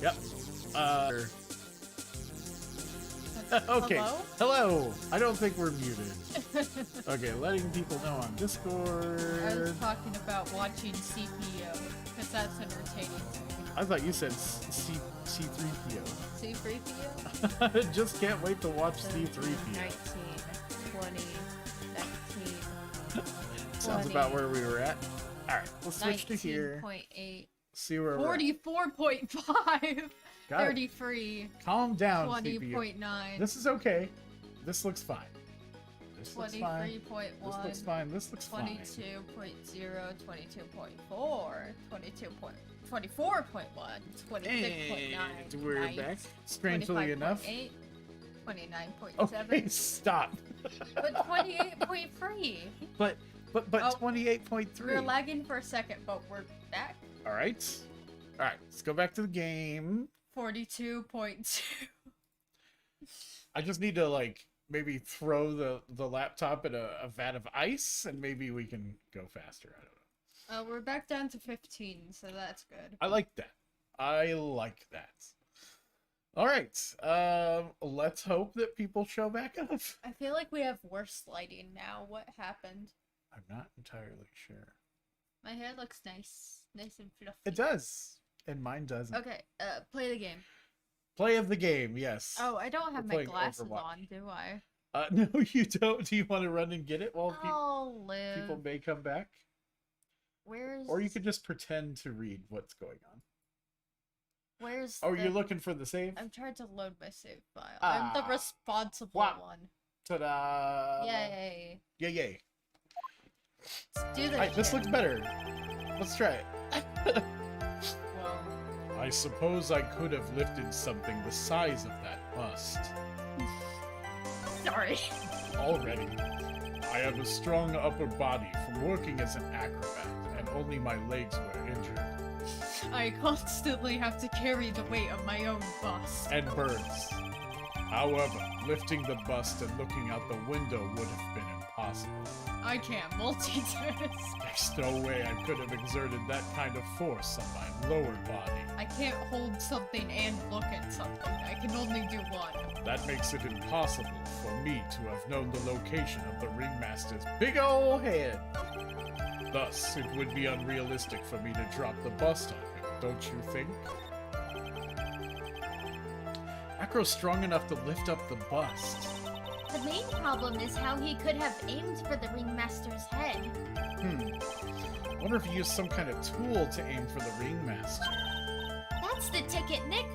Yep. Okay. Hello? Hello. I don't think we're muted. Okay, letting people know on Discord. I was talking about watching CPU, because that's entertaining to me. I thought you said C3PO. C3PO? Just can't wait to watch C3PO. 19, 20, 19, Sounds about where we were at. Alright, we'll switch to here. 19.8. See where 44.5. 33. Calm down, CPU. 20.9. This is okay. This looks fine. This looks fine. 23.1. This looks fine. This looks fine. 22.0, 22.4, 24.1, 26.9. And we're back. Strangely enough. 29.7. Okay, stop. But 28.3. But Oh, 28.3. We're lagging for a second, but we're back. All right. All right. Let's go back to the game. 42.2. I just need to like maybe throw the laptop in a vat of ice, and maybe we can go faster. I don't know. We're back down to 15, so that's good. I like that. I like that. All right. Let's hope that people show back up. I feel like we have worse lighting now. What happened? I'm not entirely sure. My hair looks nice. Nice and fluffy. It does. And mine doesn't. Okay, play the game. Play of the game, yes. Oh, I don't have We're my playing glasses Overwatch. on, do I? No, you don't. Do you want to run and get it while I'll live. people may come back? Where's... Or you could just pretend to read what's going on. Where's Oh, you're looking for the save? I'm trying to load my save file. I'm the responsible one. Ta-da! Yay. Yay, yay. Let's do this. Alright, this looks better. Let's try it. Well, I suppose I could have lifted something the size of that bust. sorry. Already. I have a strong upper body from working as an acrobat, and only my legs were injured. I constantly have to carry the weight of my own bust. And birds. However, lifting the bust and looking out the window would have been impossible. I can't multitask. There's no way I could have exerted that kind of force on my lower body. I can't hold something and look at something. I can only do one. That makes it impossible for me to have known the location of the ringmaster's big ol' head. Thus, it would be unrealistic for me to drop the bust on him, don't you think? Acro's strong enough to lift up the bust. The main problem is how he could have aimed for the ringmaster's head. I wonder if he used some kind of tool to aim for the ringmaster. That's the ticket, Nick.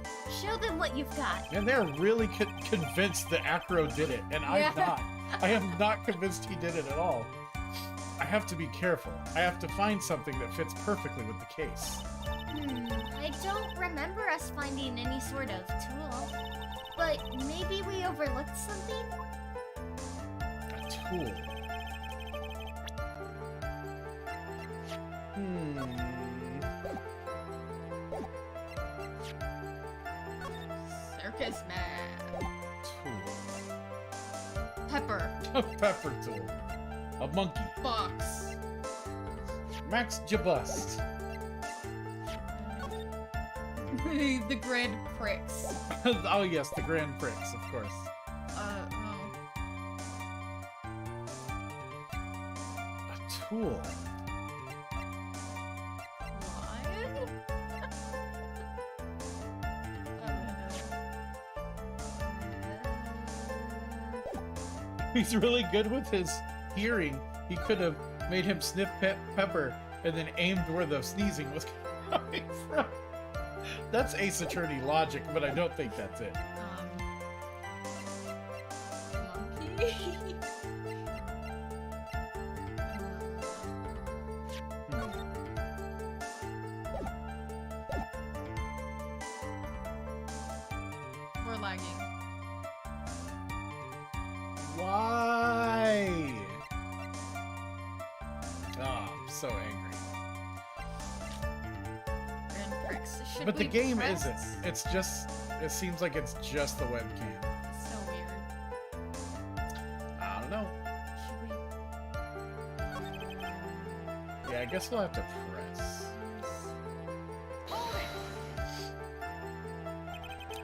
Show them what you've got. And they're really convinced that Acro did it, and I'm not. I am not convinced he did it at all. I have to be careful. I have to find something that fits perfectly with the case. I don't remember us finding any sort of tool. But maybe we overlooked something? A tool. Circus man. Tool. Pepper. A pepper tool. A monkey. Box. Max Jabust. The Grand Pricks. Oh yes, the Grand Prix, of course. Oh. A tool. He's really good with his hearing. He could have made him sniff pepper and then aimed where the sneezing was coming from. That's Ace Attorney logic, but I don't think that's it. Monkey? We're lagging. Why? Oh, I'm so angry. Grand Pricks. Should But the we game press? isn't. It's just, it seems like it's just the webcam. It's so weird. I don't know. Should we... Yeah, I guess we'll have to press.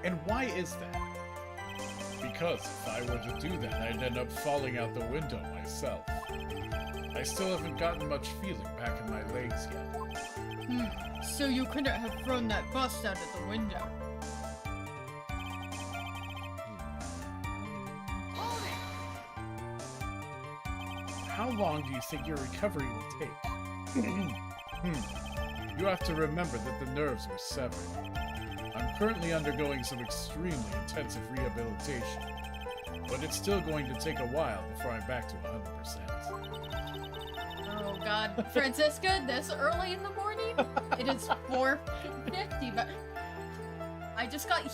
And why is that? Because if I were to do that, I'd end up falling out the window myself. I still haven't gotten much feeling back in my legs yet. So you couldn't have thrown that bust out of the window. How long do you think your recovery will take? You have to remember that the nerves were severed. I'm currently undergoing some extremely intensive rehabilitation, but it's still going to take a while before I'm back to 100%. Oh god, Francisca, this early in the morning? It is 4:50, but I just got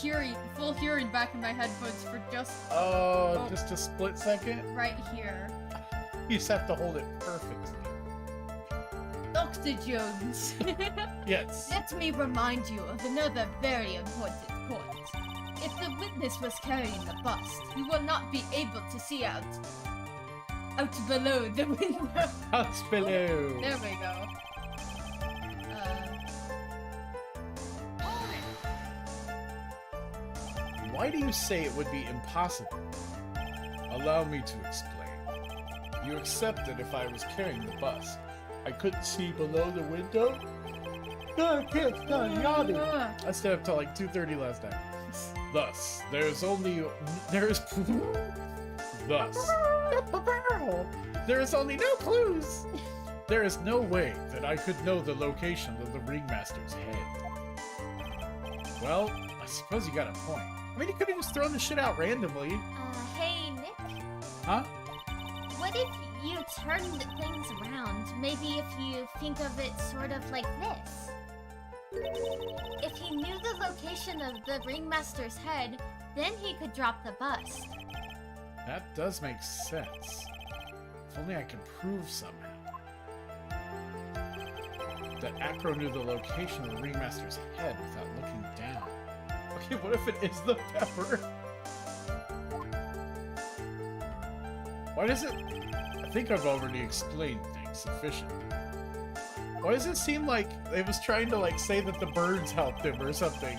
full hearing back in my headphones for just just a split second? right here. You just have to hold it perfectly. Dr. Jones. Yes. Let me remind you of another very important point. If the witness was carrying the bust, he will not be able to see out below the window. Out below. There we go. Why do you say it would be impossible? Allow me to explain. You accept that if I was carrying the bus, I couldn't see below the window? No, I can't, no, yawning. I stayed up till like 2:30 last night. Thus, thus, there is only no clues. There is no way that I could know the location of the ringmaster's head. Well, I suppose you got a point. I mean, you could have just thrown the shit out randomly. Hey, Nick? Huh? What if you turned things around? Maybe if you think of it sort of like this. If he knew the location of the ringmaster's head, then he could drop the bust. That does make sense. If only I could prove somehow that Acro knew the location of the ringmaster's head without looking down. Okay, what if it is the pepper? Why does it... I think I've already explained things sufficiently. Why does it seem like it was trying to like say that the birds helped him or something?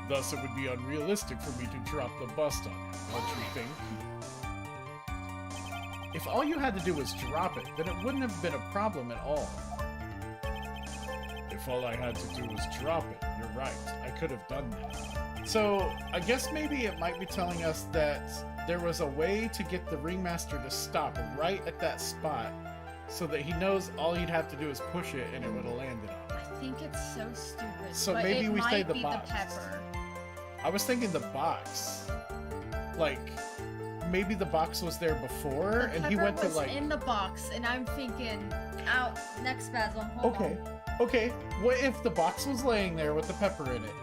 Thus, it would be unrealistic for me to drop the bust on him, don't you think? If all you had to do was drop it, then it wouldn't have been a problem at all. If all I had to do was drop it, you're right, I could have done that. So, I guess maybe it might be telling us that there was a way to get the ringmaster to stop right at that spot so that he knows all he'd have to do is push it and it would have landed on it. I think it's so stupid. So but maybe it we say might the be box. the pepper. I was thinking the box. Like, maybe the box was there before The and he pepper went to was like... in the box, and I'm thinking, out, next spasm, hold Okay, on. okay. What if the box was laying there with the pepper in it?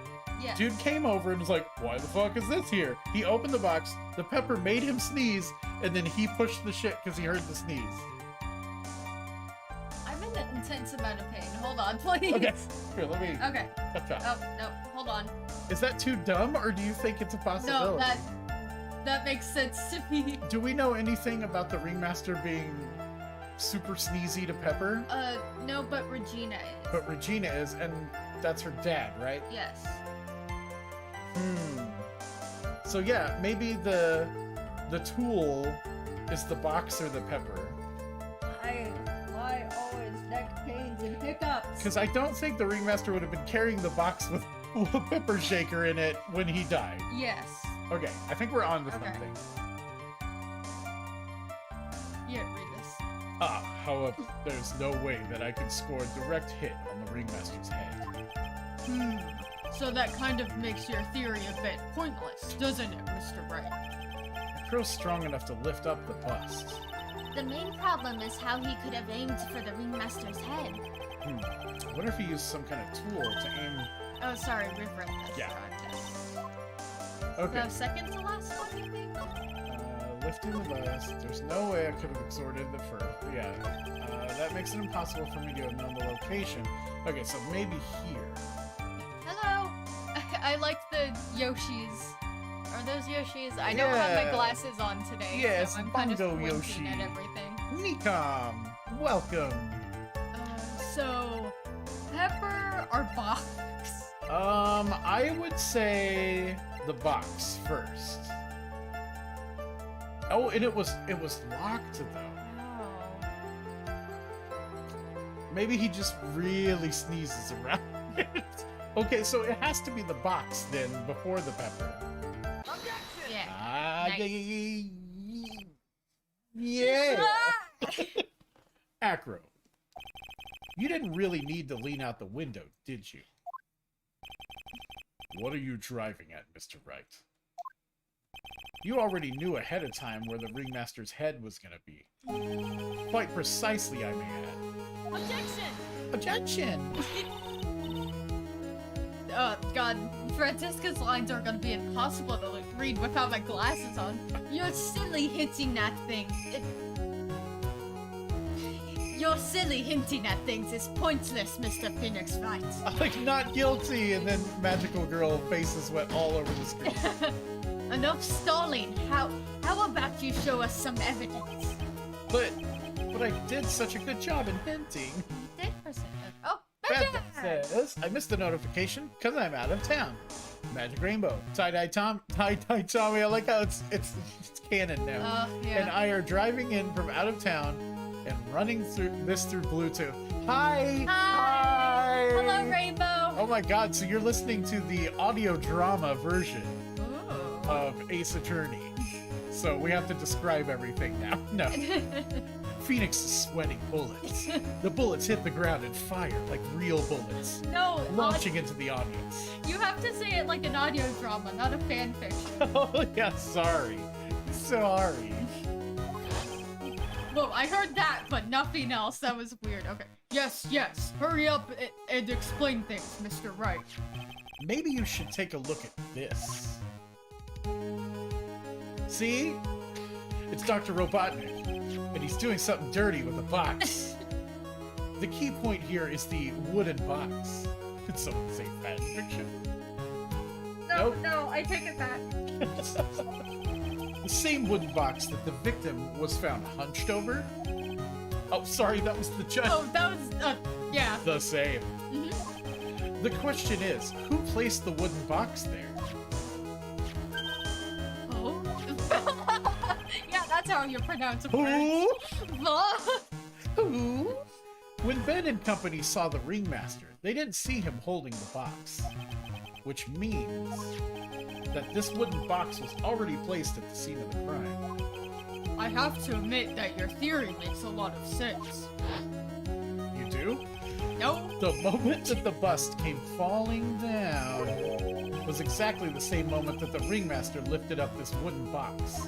Yeah. Dude came over and was like, why the fuck is this here? He opened the box, the pepper made him sneeze, and then he pushed the shit because he heard the sneeze. I'm in an intense amount of pain. Hold on, please. Okay, here, let me... Okay. Oh, no, hold on. Is that too dumb, or do you think it's a possibility? No, that makes sense to me. Do we know anything about the ringmaster being super sneezy to Pepper? No, but Regina is. But Regina is, and that's her dad, right? Yes. So yeah, maybe the tool is the box or the pepper. Why always neck pains and hiccups? Because I don't think the ringmaster would have been carrying the box with a pepper shaker in it when he died. Yes. Okay, I think we're on to Okay. something. Here, read this. However, there's no way that I could score a direct hit on the ringmaster's head. So that kind of makes your theory a bit pointless, doesn't it, Mr. Wright? Acro's strong enough to lift up the bust. The main problem is how he could have aimed for the ringmaster's head. I wonder if he used some kind of tool to aim... Oh, sorry, we've read this. Yeah. Practice. Okay. The second to last one, you think? Lifting the bust. There's no way I could have exhorted the first. Yeah. That makes it impossible for me to have known the location. Okay, so maybe here. Hello! I like the Yoshis. Are those Yoshis? I don't have Yeah. my glasses on today, Yes, so I'm kind of Bongo squinting Yoshi. at everything. Nikom! Welcome! So, pepper or box? I would say the box first. Oh, and it was locked though. Oh. Maybe he just really sneezes around it. Okay, so it has to be the box then before the pepper. Yeah. Ah, Nice. yeah. Acro, you didn't really need to lean out the window, did you? What are you driving at, Mr. Wright? You already knew ahead of time where the ringmaster's head was gonna be. Quite precisely, I may add. Objection! Objection! Oh, God. Francisca's lines are gonna be impossible to read without my glasses on. You're silly hinting at things. Your silly hinting at things is pointless, Mr. Phoenix Wright. Like, not guilty, and then Magical Girl faces went all over the screen. Enough stalling. How about you show us some evidence? But I did such a good job in hinting. You did for some. Oh, Beth better! says, I missed the notification because I'm out of town. Magic Rainbow. Tie-dye Tommy. I like how it's canon now. Yeah. And I are driving in from out of town and running through Bluetooth. Hi! Hi! Hello, Rainbow! Oh my god, so you're listening to the audio drama version Ooh. of Ace Attorney. So we have to describe everything now. No. Phoenix is sweating bullets. The bullets hit the ground and fire like real bullets, No, launching into the audience. you have to say it like an audio drama, not a fan fiction. Oh yeah, sorry. Sorry. Well, I heard that, but nothing else. That was weird. Okay. Yes. Hurry up and explain things, Mr. Wright. Maybe you should take a look at this. See? It's Dr. Robotnik, and he's doing something dirty with the box. The key point here is the wooden box. Did someone say fan fiction? Nope. No, I take it back. The same wooden box that the victim was found hunched over. Oh, sorry, that was the judge. Oh, that was, yeah. The same. Mhm. The question is, who placed the wooden box there? Oh? Yeah, that's how you pronounce it. Who? What? Who? When Ben and company saw the ringmaster, they didn't see him holding the box. Which means that this wooden box was already placed at the scene of the crime. I have to admit that your theory makes a lot of sense. You do? Nope. The moment that the bust came falling down was exactly the same moment that the ringmaster lifted up this wooden box.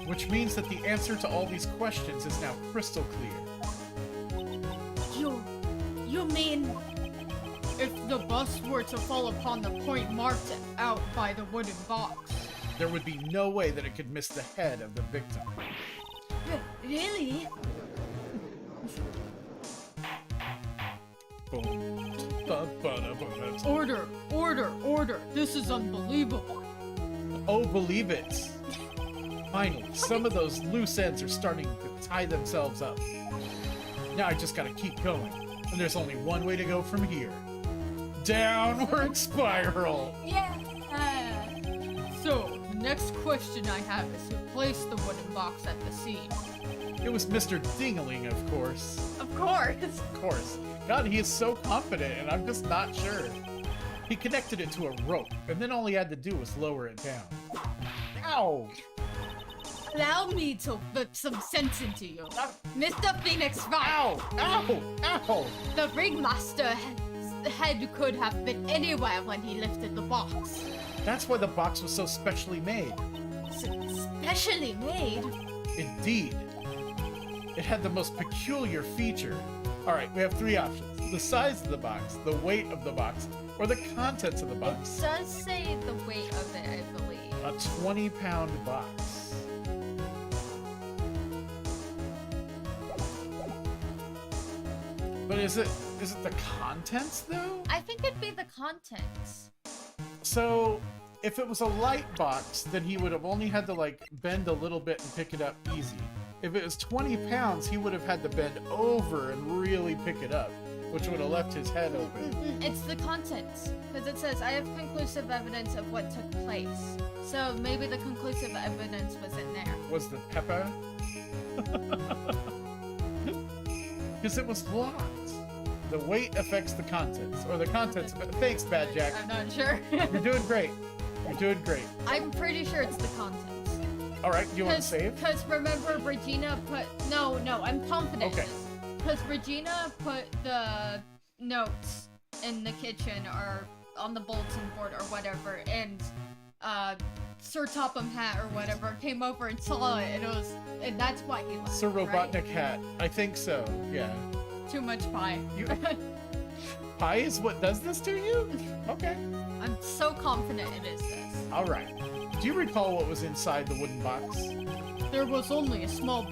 Which means that the answer to all these questions is now crystal clear. You mean if the bust were to fall upon the point marked out by the wooden box? There would be no way that it could miss the head of the victim. Really? Boom. Order. This is unbelievable. Oh, believe it. Finally, some of those loose ends are starting to tie themselves up. Now I just gotta keep going. And there's only one way to go from here. Downward spiral! Yeah. So, the next question I have is who placed the wooden box at the scene? It was Mr. Dingaling, of course. Of course. Of course. God, he is so confident, and I'm just not sure. He connected it to a rope, and then all he had to do was lower it down. Ow! Allow me to whip some sense into you. Mr. Phoenix Wright! Ow! Ow! Ow! The ringmaster's head could have been anywhere when he lifted the box. That's why the box was so specially made. Specially made? Indeed. It had the most peculiar feature. Alright, we have three options. The size of the box, the weight of the box, or the contents of the It box. does say the weight of it, I believe. A 20-pound box. But is it the contents, though? I think it'd be the contents. So, if it was a light box, then he would have only had to, like, bend a little bit and pick it up easy. If it was 20 pounds, he would have had to bend over and really pick it up. which would have left his head open. It's the contents. Because it says, I have conclusive evidence of what took place. So maybe the conclusive evidence was in there. Was the pepper? Because it was locked. The weight affects the contents, or the contents. Thanks, Bad Jack. I'm not sure. You're doing great. You're doing great. I'm pretty sure it's the contents. All right, you want to save? Because remember, Regina put... No, I'm confident. Okay. Because Regina put the notes in the kitchen or on the bulletin board or whatever, and Sir Topham Hat or whatever came over and saw it, and that's why he left. Sir right? Robotnik Hat. I think so. Yeah. Too much pie. Pie is what does this to you? Okay. I'm so confident it is this. All right. Do you recall what was inside the wooden box? There was only a small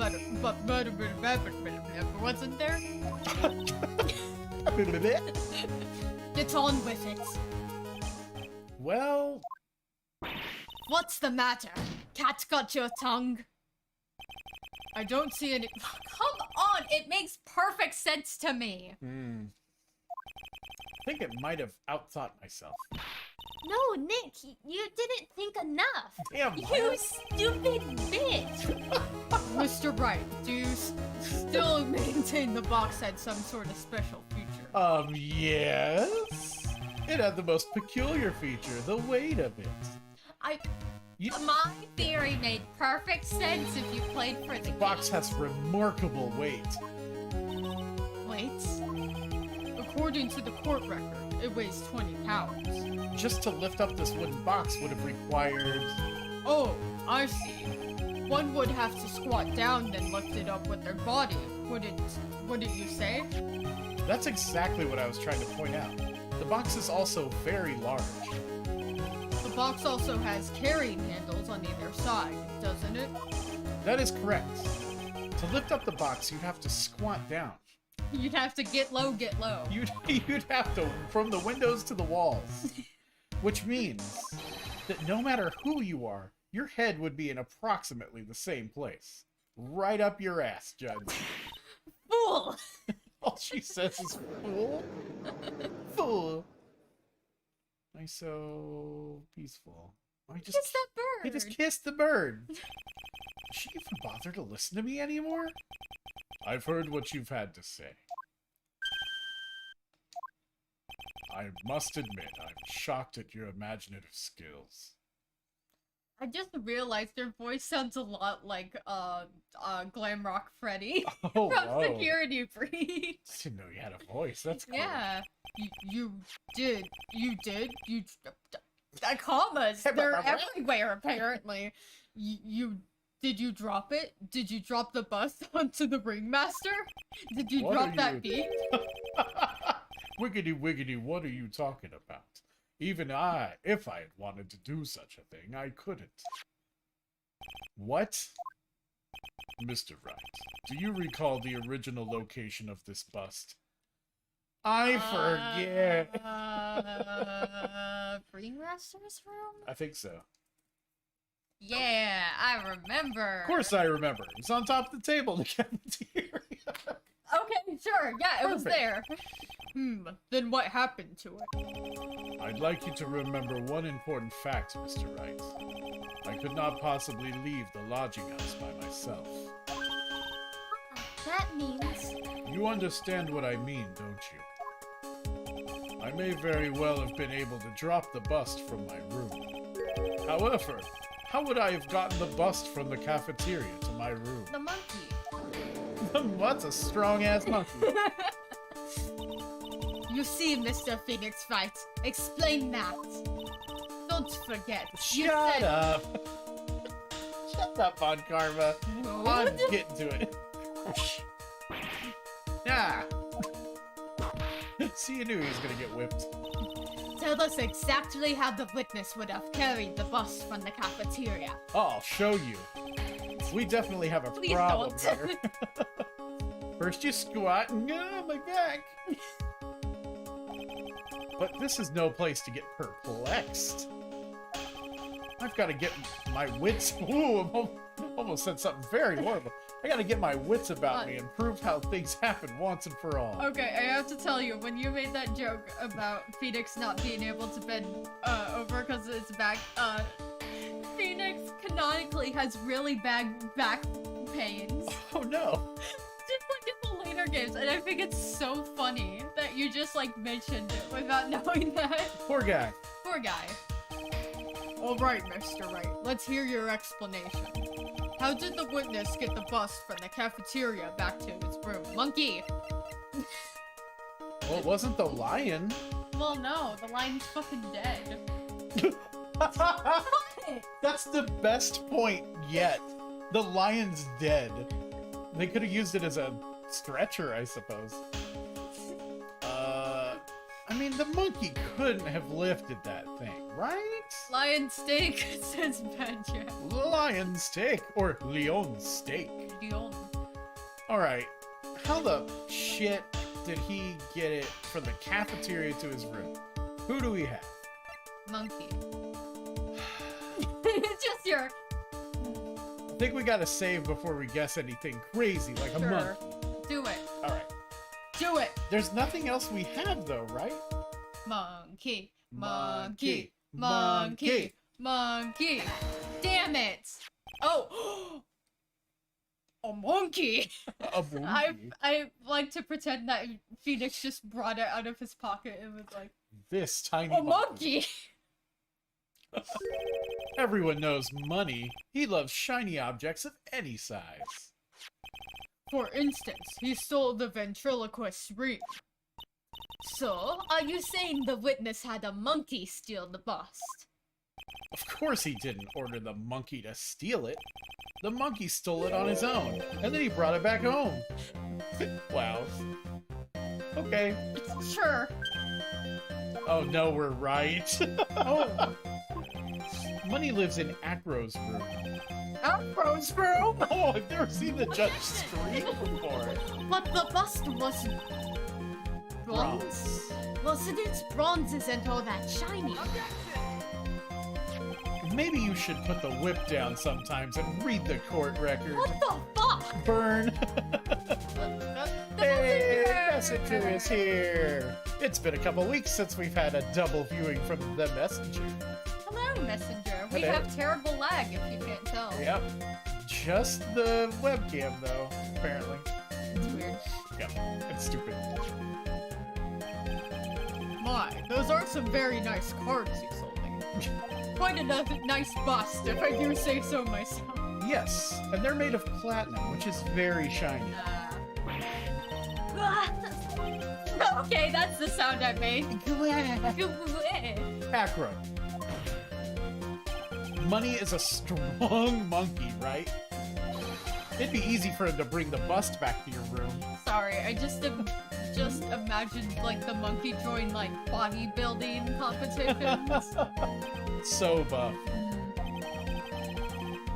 wasn't there? Get on with it. Well, What's the matter? Cat got your tongue? I don't see any- Come on! It makes perfect sense to me! I think it might have outthought myself. No, Nick, you didn't think enough. Damn. You stupid bitch. Mr. Wright, do you still maintain the box had some sort of special feature? Yes. It had the most peculiar feature, the weight of it. My theory made perfect sense if you played for the Box has remarkable weight. Wait. According to the court record, it weighs 20 pounds. Just to lift up this wooden box would have required... Oh, I see. One would have to squat down, then lift it up with their body. Wouldn't you say? That's exactly what I was trying to point out. The box is also very large. The box also has carrying handles on either side, doesn't it? That is correct. To lift up the box, you'd have to squat down. You'd have to get low, get low. You'd have to, from the windows to the walls. Which means that no matter who you are, your head would be in approximately the same place. Right up your ass, Judge. Fool! All she says is, fool. Fool. Why so peaceful? Why just Kiss that bird! He just kissed the bird. Does she even bother to listen to me anymore? I've heard what you've had to say. I must admit, I'm shocked at your imaginative skills. I just realized their voice sounds a lot like, Glam Rock Freddy Oh, from whoa. Security Breach. I didn't know you had a voice. That's cool. Yeah, you did. Commas, they're everywhere apparently. Did you drop it? Did you drop the bus onto the ringmaster? Did you What drop are that you- beat? Wiggity wiggity, what are you talking about? Even I, if I had wanted to do such a thing, I couldn't. What? Mr. Wright, do you recall the original location of this bust? I forget. Ringmaster's room? I think so. Yeah, I remember. Of course I remember. It's on top of the table in the cafeteria. Okay, sure. Yeah, it was Perfect. there. Then what happened to it? I'd like you to remember one important fact, Mr. Wright. I could not possibly leave the lodging house by myself. That means... You understand what I mean, don't you? I may very well have been able to drop the bust from my room. However, how would I have gotten the bust from the cafeteria to my room? The monkey. That's a strong-ass monkey. You see, Mr. Phoenix Wright, explain that. Don't forget. you Shut said... up. Shut up, Von Karma. No. I'm getting to it. Ah. See, you knew he was gonna get whipped. Tell us exactly how the witness would have carried the bus from the cafeteria. Oh, I'll show you. We definitely have a Please problem don't. here. First you squat and get on my back. But this is no place to get perplexed. I've got to get my wits. Ooh, I almost said something very horrible. I gotta get my wits about me and prove how things happen once and for all. Okay, I have to tell you, when you made that joke about Phoenix not being able to bend over because of its back, Phoenix canonically has really bad back pains. Oh no. Just like in the later games, and I think it's so funny that you just like mentioned it without knowing that. Poor guy. Poor guy. Alright, Mr. Wright, let's hear your explanation. How did the witness get the bust from the cafeteria back to its room? Monkey! Well, it wasn't the lion. Well, no, the lion's fucking dead. That's the best point yet. The lion's dead. They could have used it as a stretcher, I suppose. I mean, the monkey couldn't have lifted that thing, right? Lion steak, says Benja. Lion steak, or Leon steak. Leon. Alright, how the shit did he get it from the cafeteria to his room? Who do we have? Monkey. It's just your... I think we gotta save before we guess anything crazy like a monkey. Do it. Alright. Do it! There's nothing else we have though, right? Monkey. Monkey. Monkey. Monkey. Damn it! Oh! A monkey! A monkey? I like to pretend that Phoenix just brought it out of his pocket and was like, This tiny a monkey! Everyone knows Money. He loves shiny objects of any size. For instance, he stole the ventriloquist's ring. So, are you saying the witness had a monkey steal the bust? Of course he didn't order the monkey to steal it. The monkey stole it on his own, and then he brought it back home. Wow. Okay. Sure. Oh no, we're right. Oh. Money lives in Acro's room. Afro's room? Oh, I've never seen the judge scream before. But the bust wasn't bronze. Well, since it's bronze isn't all that shiny. Maybe you should put the whip down sometimes and read the court record. What the fuck? Burn. Hey, messenger is here. It's been a couple weeks since we've had a double viewing from the messenger. Hello, messenger. We Hello. have terrible lag if you can't tell. Yep. Just the webcam though, apparently. It's weird. Yep. It's stupid. My, those are some very nice cards you sold me. Quite a nice bust, if I do say so myself. Yes, and they're made of platinum, which is very shiny. Okay, that's the sound I made. Acro. Money is a strong monkey, right? It'd be easy for him to bring the bust back to your room. Sorry, I just imagined like the monkey join like bodybuilding competitions. So buff.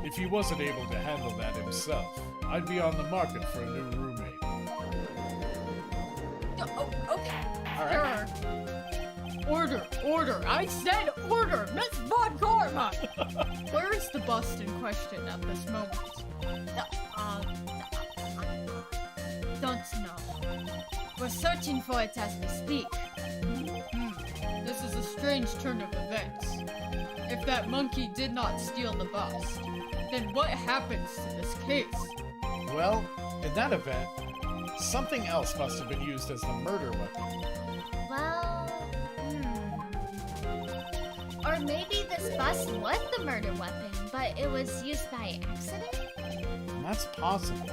If he wasn't able to handle that himself, I'd be on the market for a new roommate. Oh, okay. Alright. Sure. Order. I said order, Miss Von Karma. Where is the bust in question at this moment? Don't know. We're searching for it as we speak. This is a strange turn of events. If that monkey did not steal the bust, then what happens to this case? Well, in that event, something else must have been used as the murder weapon. Well, or maybe this bust was the murder weapon, but it was used by accident? And that's possible.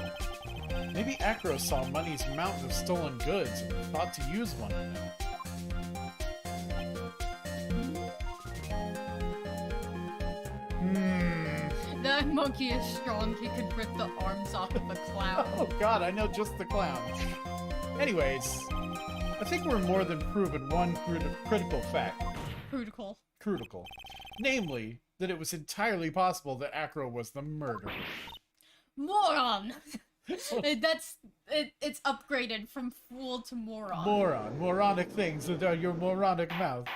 Maybe Acro saw Money's mountain of stolen goods and thought to use one of them. That monkey is strong, he could rip the arms off of a clown. Oh god, I know just the clowns. Anyways, I think we're more than proven one critical fact. Critical. Namely, that it was entirely possible that Acro was the murderer. Moron! It's upgraded from fool to moron. Moron. Moronic things that are your moronic mouth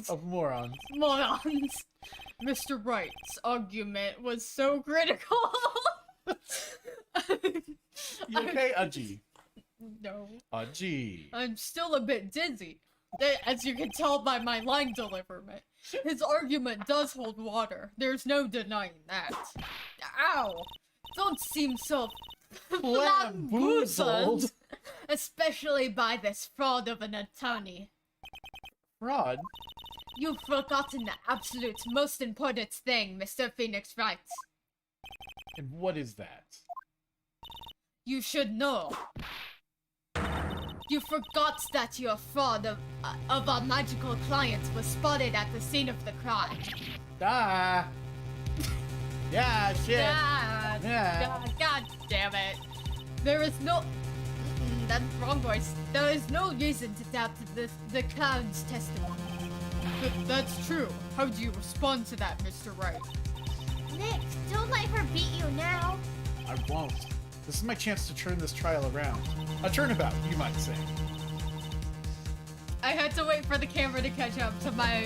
of morons. Morons! Mr. Wright's argument was so critical. You okay, Aji? No. Aji. I'm still a bit dizzy. As you can tell by my line deliverment. His argument does hold water. There's no denying that. Ow! Don't seem so Flamboozled. especially by this fraud of an attorney. Fraud? You've forgotten the absolute most important thing, Mr. Phoenix Wright. And what is that? You should know. You forgot that your fraud of our magical client was spotted at the scene of the crime. Ah. Yeah, shit. Yeah. God damn it. There is no... that's wrong voice. There is no reason to doubt the clown's testimony. That's true. How do you respond to that, Mr. Wright? Nick, don't let her beat you now. I won't. This is my chance to turn this trial around. A turnabout, you might say. I had to wait for the camera to catch up to my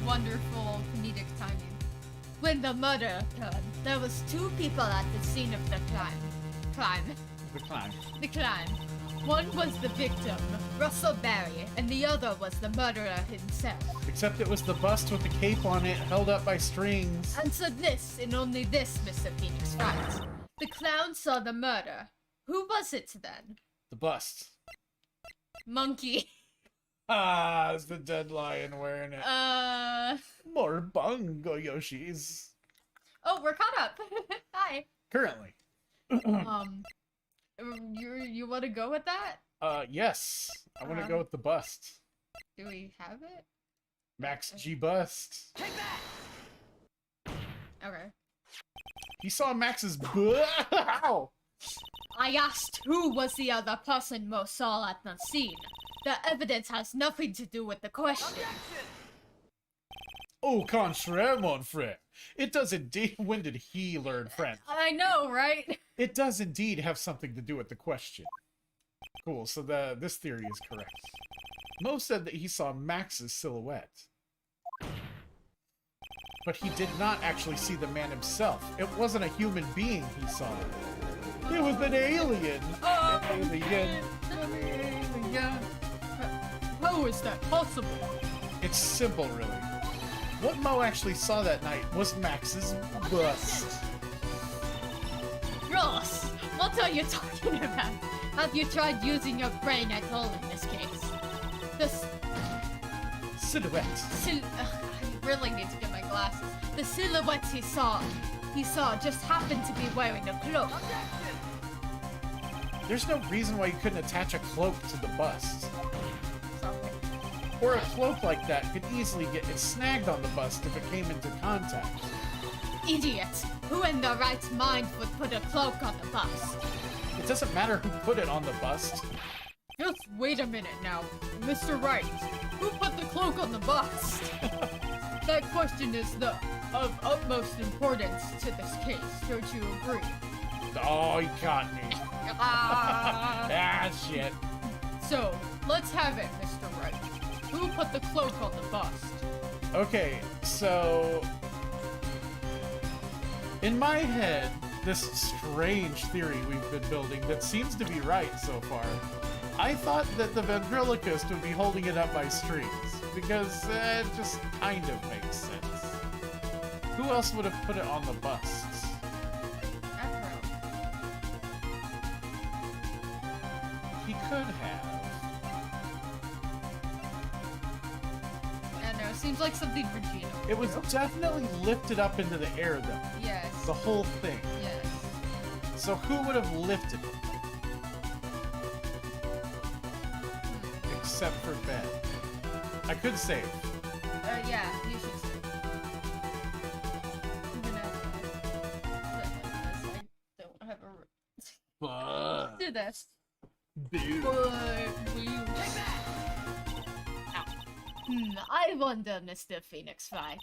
wonderful comedic timing. When the murder occurred, there was 2 people at the scene of the crime. The crime. One was the victim, Russell Barry, and the other was the murderer himself. Except it was the bust with the cape on it, held up by strings. Answer this, and only this, Mr. Phoenix Wright. The clown saw the murder. Who was it then? The bust. Monkey. Ah, it's the dead lion wearing it. More bongo Yoshis. Oh, we're caught up. Hi. Currently. You want to go with that? Yes. I want to go with the bust. Do we have it? Max G bust. Okay. He saw Max's Ow! I asked who was the other person Mo saw at the scene. The evidence has nothing to do with the question. Au contraire, mon frère. It does indeed. When did he learn French? I know, right? It does indeed have something to do with the question. Cool, so this theory is correct. Mo said that he saw Max's silhouette. But he did not actually see the man himself. It wasn't a human being he saw. It was an alien. An alien. How is that possible? It's simple, really. What Mo actually saw that night was Max's bust. Ross, what are you talking about? Have you tried using your brain at all in this case? This Silhouette. I really need to get my glasses. The silhouette he saw just happened to be wearing a cloak. There's no reason why you couldn't attach a cloak to the bust. Sorry. Or a cloak like that could easily get it snagged on the bust if it came into contact. Idiot! Who in their right mind would put a cloak on the bust? It doesn't matter who put it on the bust. Just wait a minute now. Mr. Wright, who put the cloak on the bust? That question is of utmost importance to this case, don't you agree? Oh, he caught me. Ah, shit. So, let's have it, Mr. Wright. Who put the cloak on the bust? Okay, so... in my head, this strange theory we've been building that seems to be right so far, I thought that the ventriloquist would be holding it up by strings, because it just kind of makes sense. Who else would have put it on the busts? He could have. I know, it seems like something Regina would It was do. definitely lifted up into the air, though. Yes. The whole thing. Yes. So who would have lifted it? Except for Ben. I could save. Yeah, you should say. I'm gonna I don't have a... But Do this. dude. I wonder, Mr. Phoenix Wright.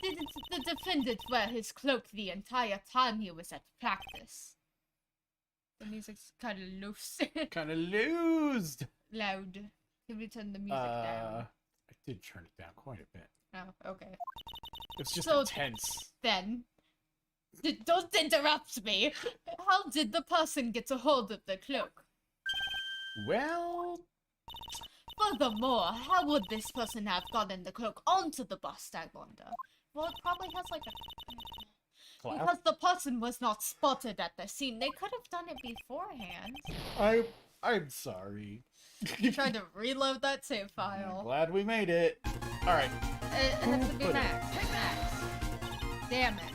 Did the defendant wear his cloak the entire time he was at practice? The music's kind of loose. Kind of loosed. Loud. Can we turn the music down? I did turn it down quite a bit. Oh, okay. It's just So- intense. Then, Don't interrupt me! How did the person get a hold of the cloak? Well, Furthermore, how would this person have gotten the cloak onto the bust, I wonder? Well, it probably has like a... Because the person was not spotted at the scene, they could have done it beforehand. I'm sorry. Tried to reload that save file. Glad we made it. Alright. It has to be Max. Max. Damn it.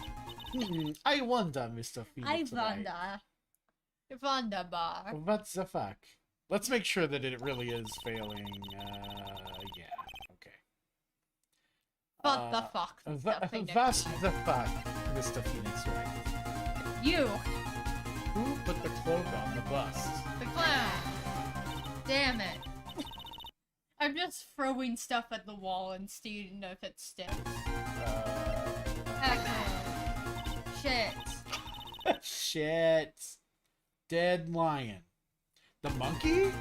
I wonder, Mr. Phoenix. Wunderbar. What the fuck? Let's make sure that it really is failing. Yeah. Okay. What the fuck, Mr. Phoenix? What the fuck, Mr. Phoenix, right? You. Who put the cloak on the bust? The clown. Damn it. I'm just throwing stuff at the wall and seeing if it sticks. Excellent. Shit. Shit. Dead lion. The monkey?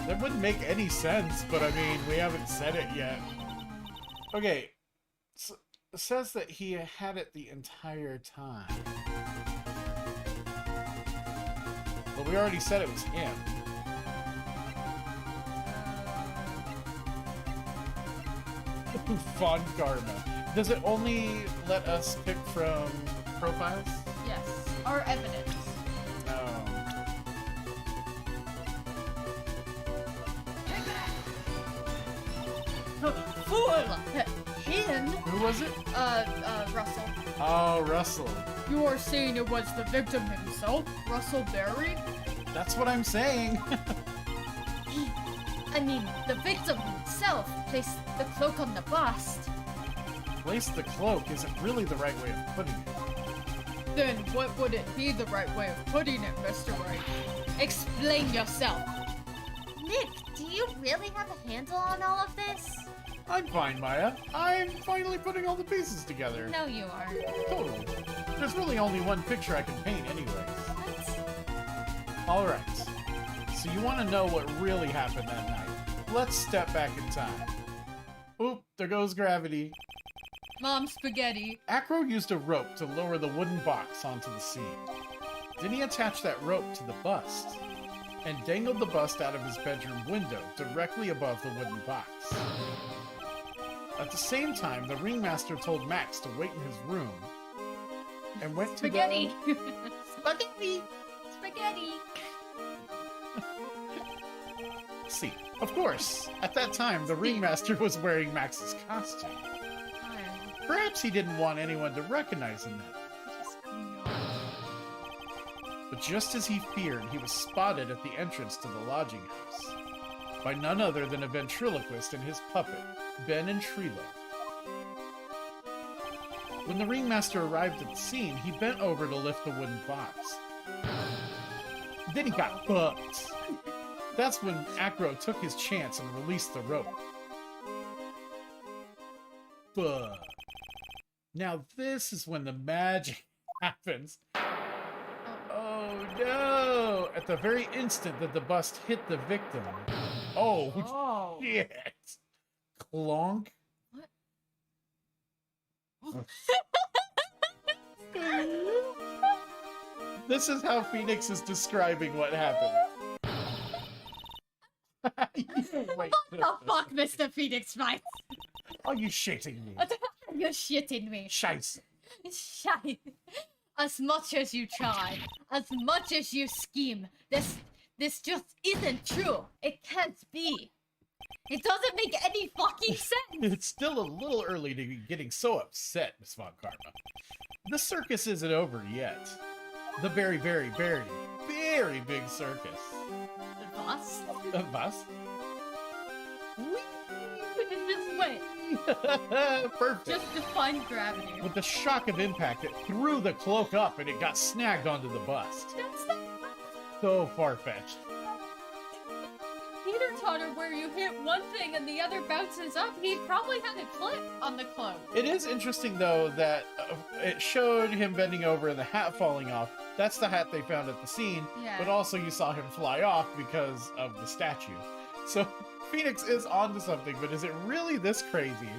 That wouldn't make any sense, but I mean, we haven't said it yet. Okay. So, it says that he had it the entire time. Well, we already said it was him. Fun karma. Does it only let us pick from profiles? Yes. Or evidence. Oh. Fool! Him? Who was it? Russell. Oh, Russell. You are saying it was the victim himself, Russell Berry? That's what I'm saying. I mean, the victim himself placed the cloak on the bust. Place the cloak isn't really the right way of putting it. Then what would it be the right way of putting it, Mr. Wright? Explain yourself. Nick, do you really have a handle on all of this? I'm fine, Maya. I'm finally putting all the pieces together. No, you aren't. Totally. There's really only one picture I can paint anyways. What? Alright. So you want to know what really happened that night. Let's step back in time. Oop, there goes gravity. Mom spaghetti. Acro used a rope to lower the wooden box onto the scene. Then he attached that rope to the bust and dangled the bust out of his bedroom window directly above the wooden box. At the same time, the ringmaster told Max to wait in his room and went to Spaghetti. Spaghetti! Spaghetti. See, of course, at that time, the ringmaster was wearing Max's costume. Perhaps he didn't want anyone to recognize him then. But just as he feared, he was spotted at the entrance to the lodging house by none other than a ventriloquist and his puppet, Ben and Trilo. When the ringmaster arrived at the scene, he bent over to lift the wooden box. Then he got fucked. That's when Acro took his chance and released the rope. Fuck. Now this is when the magic happens. Oh no! At the very instant that the bust hit the victim. Oh, shit! Clonk. What? This is how Phoenix is describing what happened. Wait. What the fuck, Mr. Phoenix Wright? Are you shitting me? You're shitting me. Scheiße. Shite. As much as you try, as much as you scheme, this just isn't true. It can't be. It doesn't make any fucking sense. It's still a little early to be getting so upset, Miss Von Karma. The circus isn't over yet. The very, very, very, very big circus. The boss? The bus? Just wait. Perfect. Just define gravity. With the shock of impact, it threw the cloak up and it got snagged onto the bust. That's not So far-fetched. Peter Totter where you hit one thing and the other bounces up. He probably had a clip on the cloak. It is interesting, though, that it showed him bending over and the hat falling off. That's the hat they found at the scene, Yeah. but also you saw him fly off because of the statue. So Phoenix is onto something, but is it really this crazy?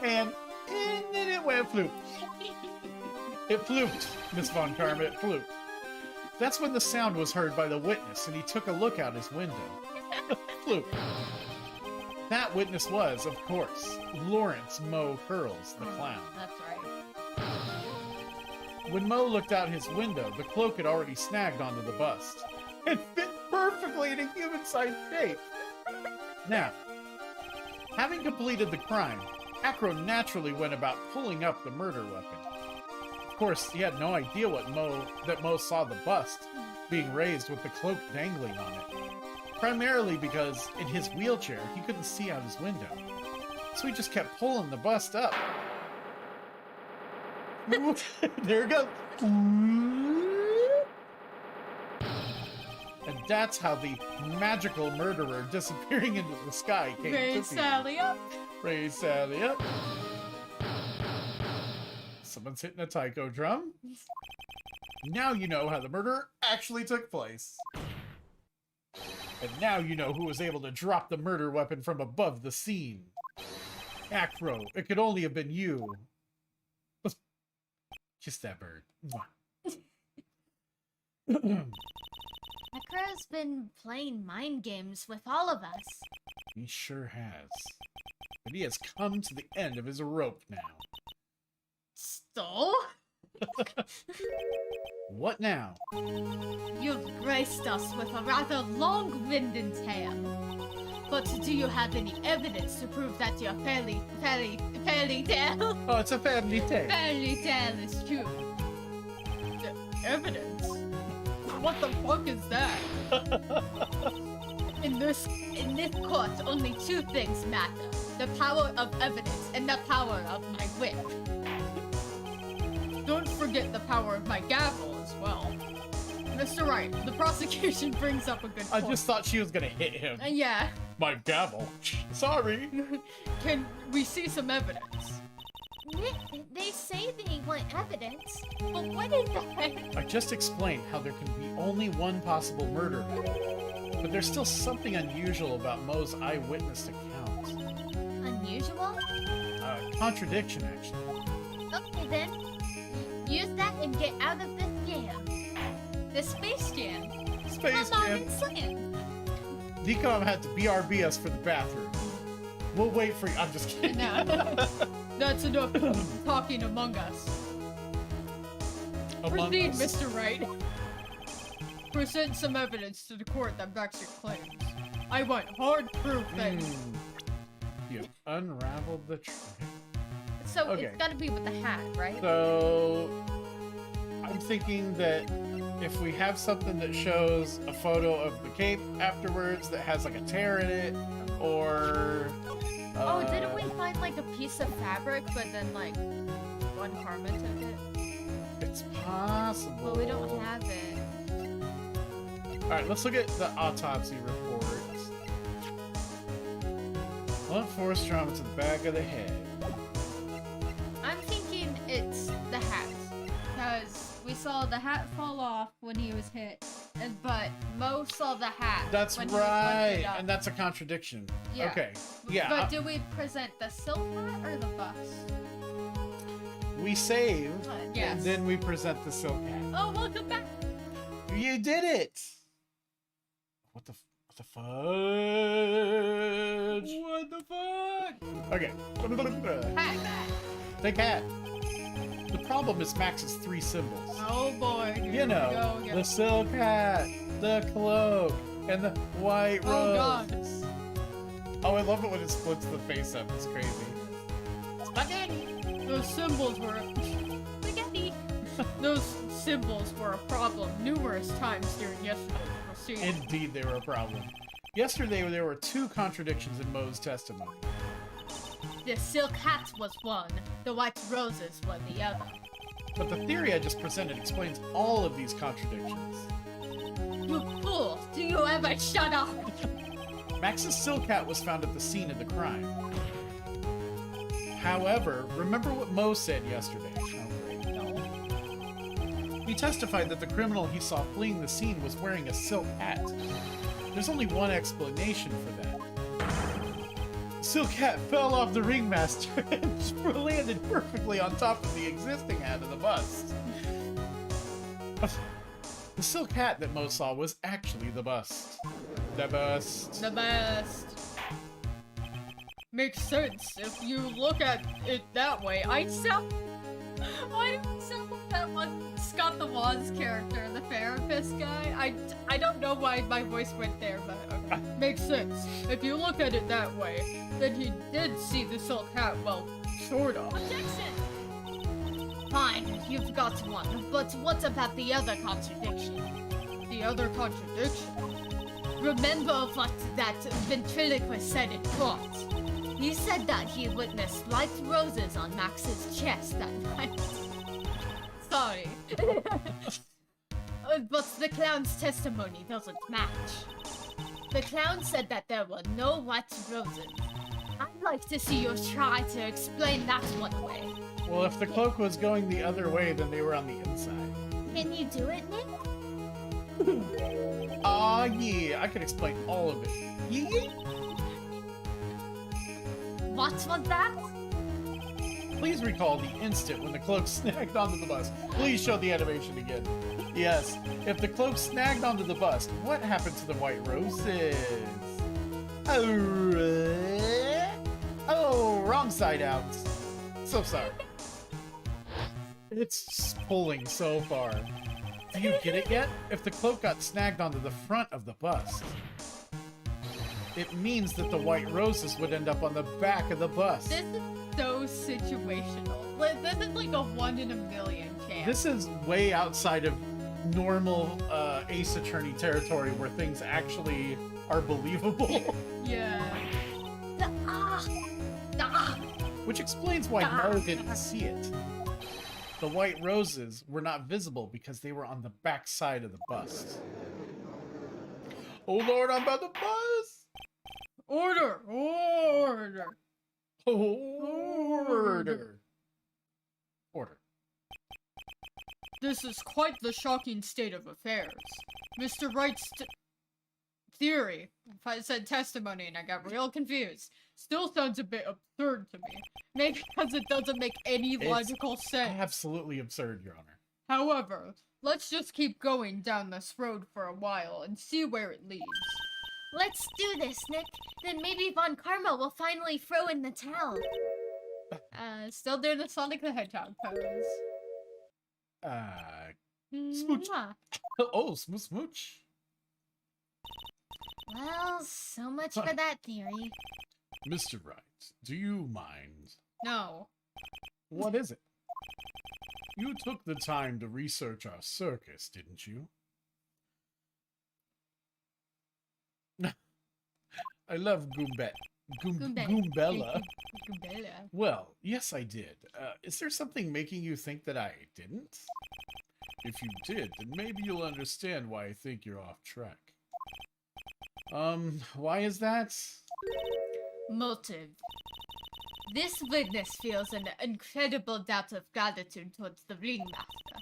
and then it went floop. It flooped, Miss Von Karma, it flooped. That's when the sound was heard by the witness, and he took a look out his window. Floop. That witness was, of course, Lawrence Mo Curls, the clown. That's right. When Mo looked out his window, the cloak had already snagged onto the bust. It fit perfectly in a human-sized shape. Now, having completed the crime, Acro naturally went about pulling up the murder weapon. Of course, he had no idea that Mo saw the bust being raised with the cloak dangling on it. Primarily because, in his wheelchair, he couldn't see out his window. So he just kept pulling the bust up. There it goes. And that's how the magical murderer disappearing into the sky came Raise to be. Sally up. Raise Sally up. Someone's hitting a taiko drum. Now you know how the murder actually took place. And now you know who was able to drop the murder weapon from above the scene. Acro, it could only have been you. Kiss that bird. Acro's been playing mind games with all of us. He sure has. But he has come to the end of his rope now. So? What now? You've graced us with a rather long-winded tale. But do you have any evidence to prove that your fairy tale? Oh, it's a family tale. Fairy tale is true. Evidence? What the fuck is that? In this court, only two things matter: the power of evidence and the power of my whip. Don't forget the power of my gavel as well. Mr. Wright, the prosecution brings up a good I point. just thought she was gonna hit him. Yeah. My gavel. Sorry. Can we see some evidence? They say they want evidence, but what is that? I just explained how there can be only one possible murder. But there's still something unusual about Mo's eyewitness account. Unusual? Contradiction, actually. Okay then. Use that and get out of this jam. The space jam. Space Come on Jam. and slam. DCOM had to BRB us for the bathroom. We'll wait for you. I'm just kidding. No. That's enough talking among us. Among Proceed, us. Mr. Wright. Present some evidence to the court that backs your claims. I want hard proof that... You unraveled the trick. So Okay. it's gotta be with the hat, right? So, I'm thinking that if we have something that shows a photo of the cape afterwards that has like a tear in it, or... Oh, didn't we find like a piece of fabric, but then like one Karma took it? It's possible. Well, we don't have it. Alright, let's look at the autopsy report. Blunt force trauma to the back of the head. I'm thinking it's the hat. Because we saw the hat fall off when he was hit, but Mo saw the hat. That's when he was lifted right, up. and that's a contradiction. Yeah. Okay, yeah. But do we present the silk hat or the bust? We saved, Yes. and then we present the silk hat. Oh, welcome back. You did it! What the fudge? What the fuck? Okay. Hat. Take hat. The problem is Max's three symbols. Oh boy. Here You we know, go again. the silk hat, the cloak, and the white Oh rose. god. Oh, I love it when it splits the face up. It's crazy. Spaghetti. Those symbols were... Spaghetti. Those symbols were a problem numerous times during yesterday's proceedings. Indeed, they were a problem. Yesterday, there were two contradictions in Mo's testimony. The silk hat was one. The white roses were the other. But the theory I just presented explains all of these contradictions. You fool! Do you ever shut up? Max's silk hat was found at the scene of the crime. However, remember what Mo said yesterday. He testified that the criminal he saw fleeing the scene was wearing a silk hat. There's only one explanation for that. Silk hat fell off the ringmaster and landed perfectly on top of the existing hat of the bust. The silk hat that Mo saw was actually the bust. The bust. The best. Makes sense if you look at it that way. Why do I sound like that one Scott the Woz character, the therapist guy? I don't know why my voice went there, but okay. Makes sense. If you look at it that way, then he did see the silk hat, well, sort of. Objection! Fine, you've got one, but what about the other contradiction? The other contradiction? Remember what that ventriloquist said in court? He said that he witnessed light roses on Max's chest that night. Sorry. But the clown's testimony doesn't match. The clown said that there were no white roses. I'd like to see you try to explain that one way. Well, if the cloak was going the other way, then they were on the inside. Can you do it, Nick? Yeah, I can explain all of it. Yeah. What was that? Please recall the instant when the cloak snagged onto the bus. Please show the animation again. Yes, if the cloak snagged onto the bus, what happened to the white roses? Oh, wrong side out. So sorry. It's pulling so far. Do you get it yet? If the cloak got snagged onto the front of the bust, it means that the white roses would end up on the back of the bus. This is so situational. This is like a 1 in a million chance. This is way outside of normal Ace Attorney territory where things actually are believable. Yeah. Which explains why Mo didn't see it. The white roses were not visible because they were on the back side of the bust. Oh Lord, I'm about to bust! Order! Order! Order! Order. This is quite the shocking state of affairs. Mr. Wright's theory, if I said testimony and I got real confused, still sounds a bit absurd to me. Maybe because it doesn't make any logical sense. Absolutely absurd, Your Honor. However, let's just keep going down this road for a while and see where it leads. Let's do this, Nick. Then maybe Von Karma will finally throw in the towel. Still doing the Sonic the Hedgehog pose. Smooch. Mwah. Oh, smooch. Well, so much for that theory. Mr. Wright, do you mind? No. What is it? You took the time to research our circus, didn't you? I love Goombella. Goombella. Well, yes, I did. Is there something making you think that I didn't? If you did, then maybe you'll understand why I think you're off track. Why is that? Motive. This witness feels an incredible debt of gratitude towards the ringmaster.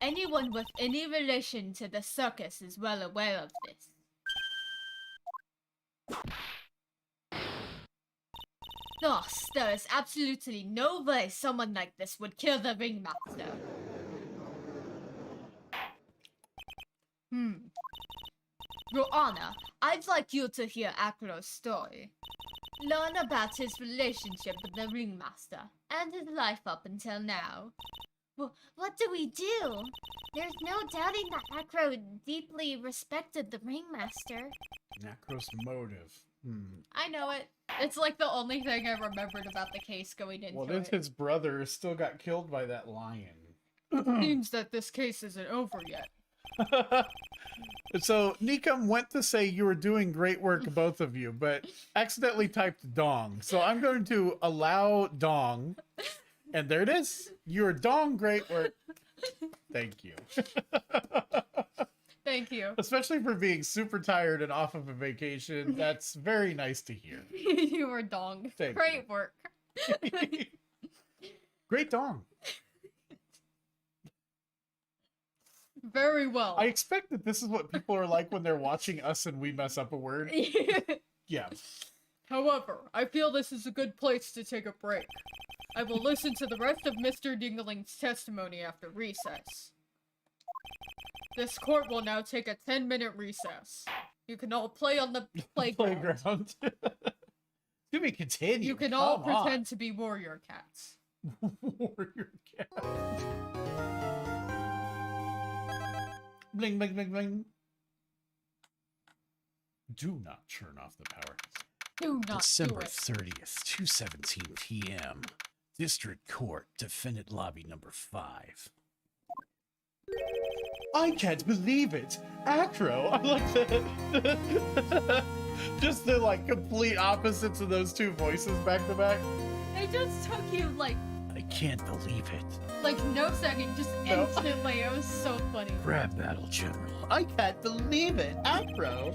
Anyone with any relation to the circus is well aware of this. Thus, there is absolutely no way someone like this would kill the ringmaster. Your Honor, I'd like you to hear Akro's story. Learn about his relationship with the ringmaster, and his life up until now. What do we do? There's no doubting that Akro deeply respected the ringmaster. Akro's motive. I know it. It's like the only thing I remembered about the case going into Well, then it. his brother still got killed by that lion. Seems that this case isn't over yet. So, Nikum went to say you were doing great work, both of you, but accidentally typed dong. So I'm going to allow dong. And there it is. You're dong great work. Thank you. Thank you. Especially for being super tired and off of a vacation. That's very nice to hear. You were dong. Thank Great you. work. Great dong. Very well. I expect that this is what people are like when they're watching us and we mess up a word. Yeah. However, I feel this is a good place to take a break. I will listen to the rest of Mr. Dingling's testimony after recess. This court will now take a 10-minute recess. You can all play on the playground. To be continued. You can all pretend to be warrior cats. Warrior cat. Bling, bling, bling, bling. Do not turn off the power. Do not December do it. 30th, 2:17 p.m. District Court, Defendant Lobby number 5. I can't believe it. Acro. I like the just the like complete opposites of those two voices back to back. It just took you like I can't believe it. no second, just No. instantly. It was so funny. Grab battle, General. I can't believe it. Acro.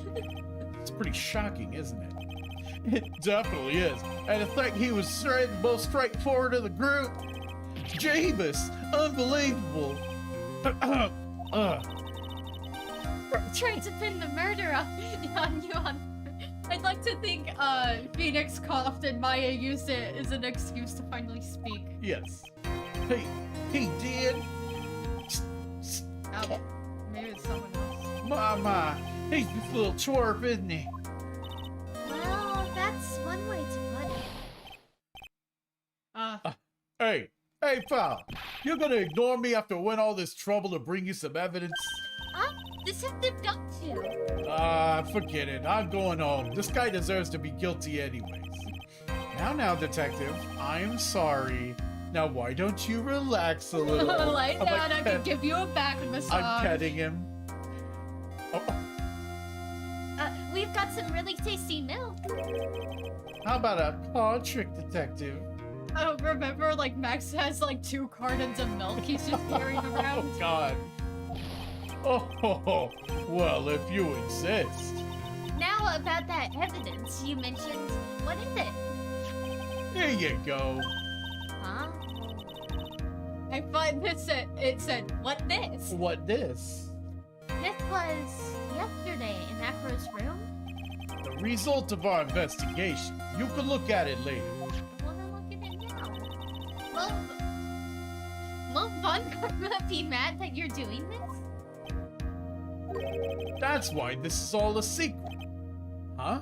It's pretty shocking, isn't it? It definitely is. And to think he was most straightforward of the group. Jeebus. Unbelievable. Trying to pin the murder on you on. I'd like to think Phoenix coughed and Maya used it as an excuse to finally speak. Yes. Hey, he did. Maybe it's someone else. My. He's this little twerp, isn't he? Well, that's one way to put it. Hey, pal. You're gonna ignore me after I went all this trouble to bring you some evidence? Detective got to. Forget it. I'm going home. This guy deserves to be guilty anyways. Now, detective, I'm sorry. Now, why don't you relax a little? Lie I'm down, like I can give you a back massage. I'm petting him. Oh, We've got some really tasty milk. how about a paw trick, detective? Oh, remember, like, Max has, like, 2 cartons of milk he's just carrying around? Oh, God. Oh, well, if you insist. Now about that evidence you mentioned. What is it? Here you go. Huh? I find this, it said, what this? What this? This was yesterday in Acro's room. The result of our investigation. You can look at it later. I wanna look at it now. Won't Von Karma be mad that you're doing this? That's why this is all a secret. Huh?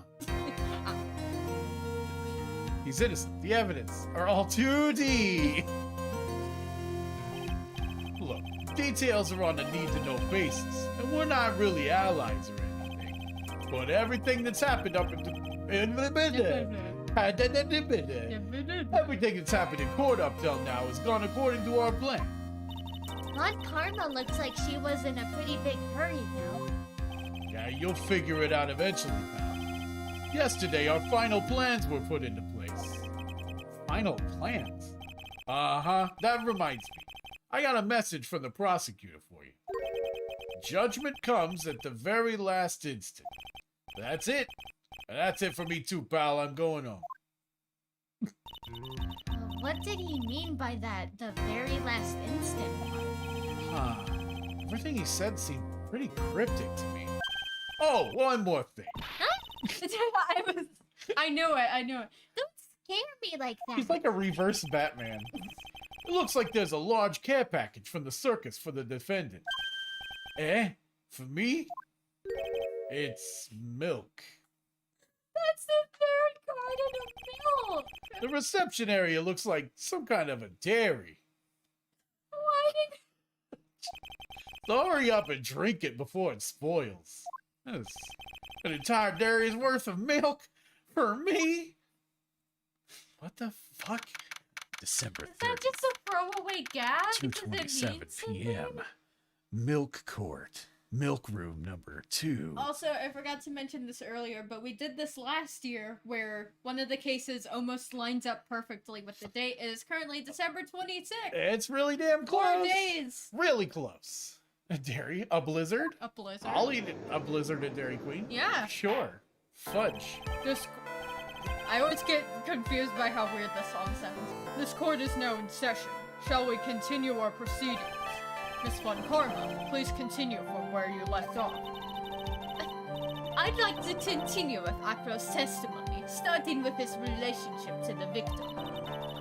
He's innocent. The evidence are all 2D. Look, details are on a need-to-know basis, and we're not really allies or anything. But everything that's happened up into everything that's happened in court up till now has gone according to our plan. Von Karma looks like she was in a pretty big hurry though. Yeah, you'll figure it out eventually, pal. Yesterday, our final plans were put into place. Final plans? Uh-huh. That reminds me. I got a message from the prosecutor for you. Judgment comes at the very last instant. That's it. That's it for me too, pal. I'm going home. What did he mean by that, the very last instant? Huh. Everything he said seemed pretty cryptic to me. Oh, one more thing. I knew it. Don't scare me like that. He's like a reverse Batman. It looks like there's a large care package from the circus for the defendant. Eh? For me? It's milk. That's the 3rd carton of milk! The reception area looks like some kind of a dairy. Why did... So hurry up and drink it before it spoils. That's an entire dairy's worth of milk for me? What the fuck? December Is that 30th, just a throwaway gag? Because it means 2:27 something? p.m. Milk Court, Milk Room number 2. Also, I forgot to mention this earlier, but we did this last year where one of the cases almost lines up perfectly with the date. It is currently December 26th. It's really damn 4 close. days. Really close. A dairy? A blizzard? A blizzard. I'll eat it. A blizzard at Dairy Queen? Yeah. Sure. Fudge. I always get confused by how weird this song sounds. This court is now in session. Shall we continue our proceedings? Miss Von Karma, please continue from where you left off. I'd like to continue with Acro's testimony, starting with his relationship to the victim.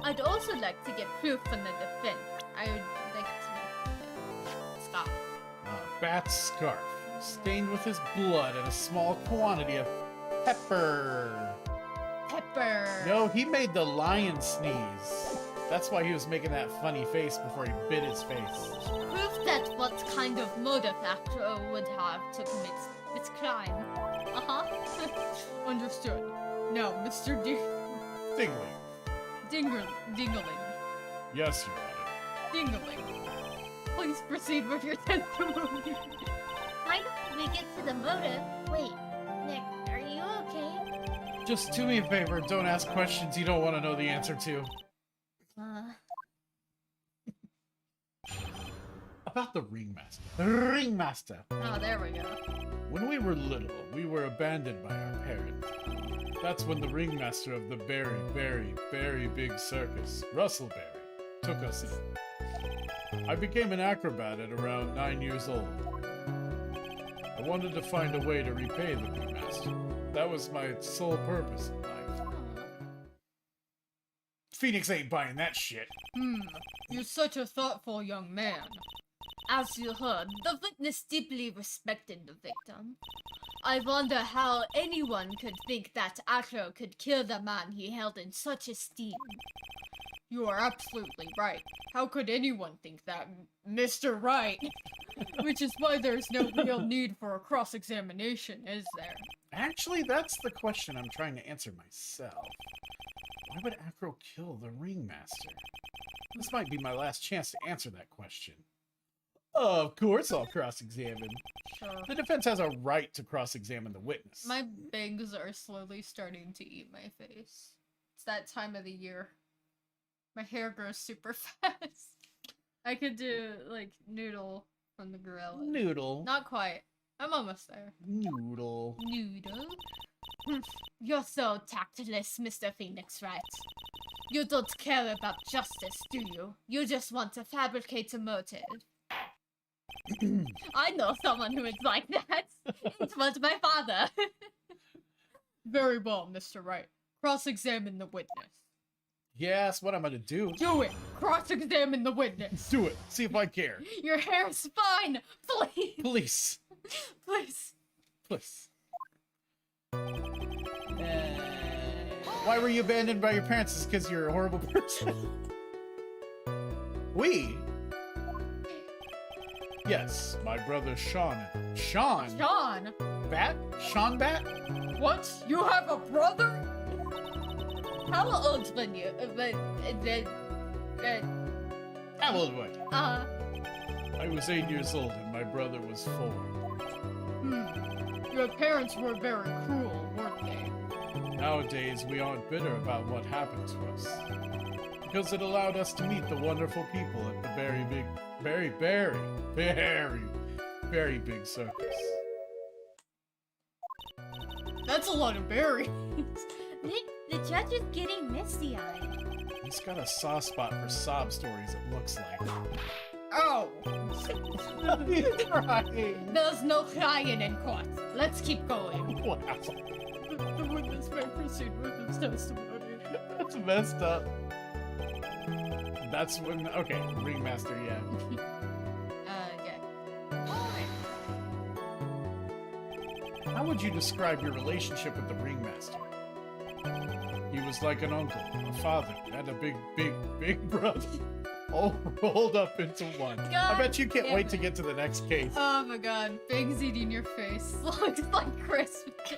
I'd also like to get proof from the defense. I would like to... Stop. A bat's scarf, stained with his blood and a small quantity of pepper. Pepper. No, he made the lion sneeze. That's why he was making that funny face before he bit his face. Proof that what kind of motive Acro would have to commit this crime. Understood. Now, Mr. Dingling. Dingling. Yes, Your Honor. Dingling. Please proceed with your testimony. Why don't we get to the motive? Wait, Nick, are you okay? Just do me a favor, don't ask questions you don't want to know the answer to. About the ringmaster. The ringmaster! Oh, there we go. When we were little, we were abandoned by our parents. That's when the ringmaster of the very big circus, Russell Berry, took us in. I became an acrobat at around 9 years old. I wanted to find a way to repay the ringmaster. That was my sole purpose in life. Phoenix ain't buying that shit. You're such a thoughtful young man. As you heard, the witness deeply respected the victim. I wonder how anyone could think that Acro could kill the man he held in such esteem. You are absolutely right. How could anyone think that, Mr. Right? Which is why there's no real need for a cross-examination, is there? Actually, that's the question I'm trying to answer myself. Why would Acro kill the ringmaster? This might be my last chance to answer that question. Of course I'll cross-examine. Sure. The defense has a right to cross-examine the witness. My bangs are slowly starting to eat my face. It's that time of the year. My hair grows super fast. I could do, like, Noodle from the Gorilla. Noodle. Not quite. I'm almost there. Noodle. Noodle? You're so tactless, Mr. Phoenix Wright. You don't care about justice, do you? You just want to fabricate a motive. I know someone who is like that. It was my father. Very well, Mr. Wright. Cross-examine the witness. Yeah, that's what I'm gonna do. Do it! Cross-examine the witness! Do it. See if I care. Your hair's fine! Please! Please. Please! Please. Why were you abandoned by your parents? Is because you're a horrible person. We? Yes, my brother Sean. Sean? John! Bat? Sean Bat? What? You have a brother? How old were you? How old were you? Uh, I was 8 years old and my brother was 4. Your parents were very cruel, weren't they? Nowadays, we aren't bitter about what happened to us. Because it allowed us to meet the wonderful people at the very big circus. That's a lot of berries. Nick, the judge is getting misty-eyed. He's got a soft spot for sob stories, it looks like. Oh! He's crying. There's no crying in court. Let's keep going. Wow. The witness may proceed with his testimony. That's messed up. That's when, okay, ringmaster, yeah. Okay. How would you describe your relationship with the ringmaster? He was like an uncle, a father, and a big brother. All rolled up into one. I bet you can't wait to get to the next case. Oh my god, Big's eating your face. Looks like Christmas.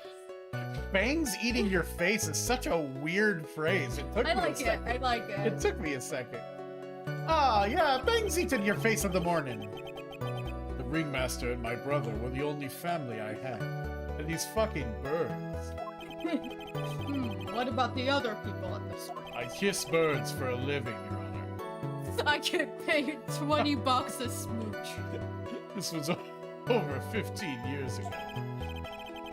Bangs eating your face is such a weird phrase. It took me a second. I like it. It took me a second. Ah, yeah, Bangs eating your face in the morning. The ringmaster and my brother were the only family I had. And these fucking birds. What about the other people at the circus? I kiss birds for a living, Your Honor. I get paid $20 a smooch. This was over 15 years ago.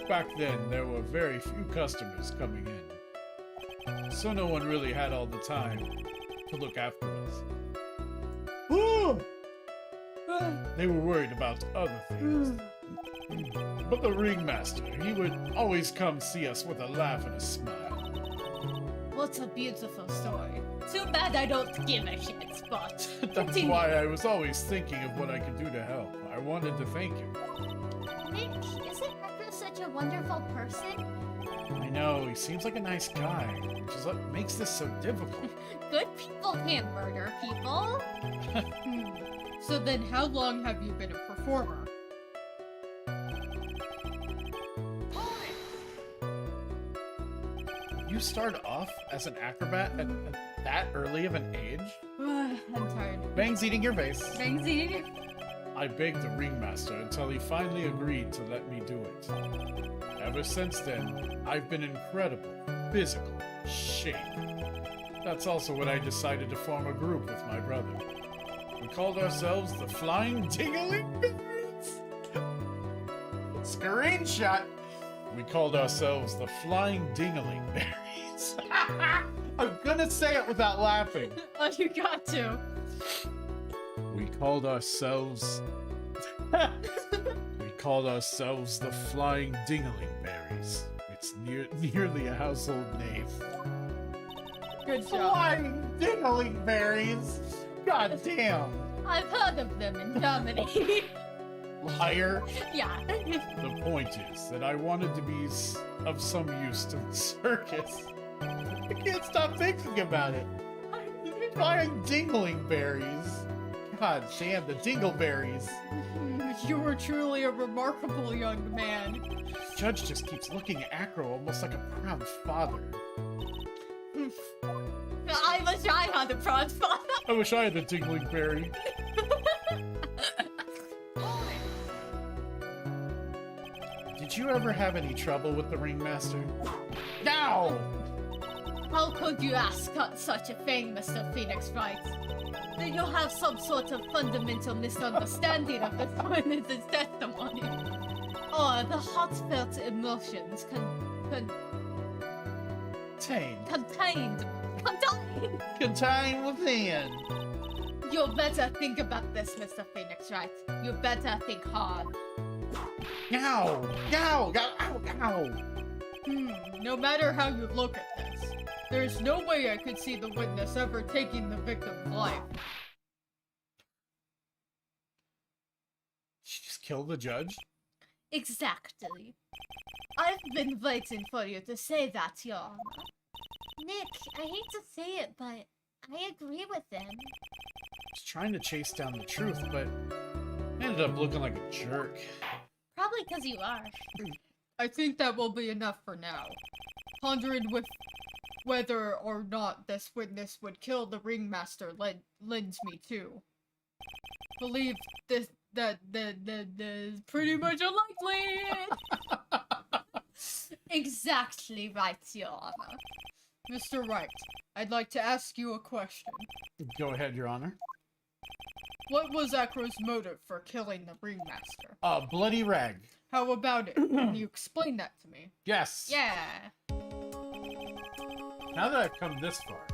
Back then, there were very few customers coming in. So no one really had all the time to look after us. Ooh! They were worried about other things. But the ringmaster, he would always come see us with a laugh and a smile. What a beautiful story. Too bad I don't give a shit, Spot. That's Continue. why I was always thinking of what I could do to help. I wanted to thank him. Nick, isn't Echo such a wonderful person? I know, he seems like a nice guy, which is what makes this so difficult. Good people can't murder people. So then how long have you been a performer? You start off as an acrobat at that early of an age? I'm tired. Bang's eating your vase. Bang's eating. I begged the ringmaster until he finally agreed to let me do it. Ever since then, I've been in incredible physical shape. That's also when I decided to form a group with my brother. We called ourselves the Flying Dinglingberries. Screenshot! We called ourselves the Flying Dinglingberries. I'm gonna say it without laughing. Oh, you got to. We called ourselves... we called ourselves the Flying Dinglingberries. It's nearly a household name. Good job. Flying Dinglingberries! God damn! I've heard of them in Germany. Liar. Yeah. The point is that I wanted to be of some use to the circus. I can't stop thinking about it. Flying Dinglingberries. God damn, the Dingleberries. You were truly a remarkable young man. Judge just keeps looking at Acro almost like a proud father. I wish I had a proud father. I wish I had a Dinglingberry. Did you ever have any trouble with the ringmaster? No! How could you ask such a thing, Mr. Phoenix Wright? Do you have some sort of fundamental misunderstanding of this witness's testimony? Or the heartfelt emotions contained Contained within. You better think about this, Mr. Phoenix Wright. You better think hard. Ow! Ow! Ow! Ow! No matter how you look at this, there's no way I could see the witness ever taking the victim's life. She just killed the judge? Exactly. I've been waiting for you to say that, Your Honor. Nick, I hate to say it, but I agree with him. I was trying to chase down the truth, but ended up looking like a jerk. Probably because you are. I think that will be enough for now. Pondering with whether or not this witness would kill the ringmaster lends me to believe that is pretty much unlikely. Exactly right, Your Honor. Mr. Wright, I'd like to ask you a question. Go ahead, Your Honor. What was Acro's motive for killing the ringmaster? Bloody rag. How about it? Can you explain that to me? Yes. Yeah. Now that I've come this far,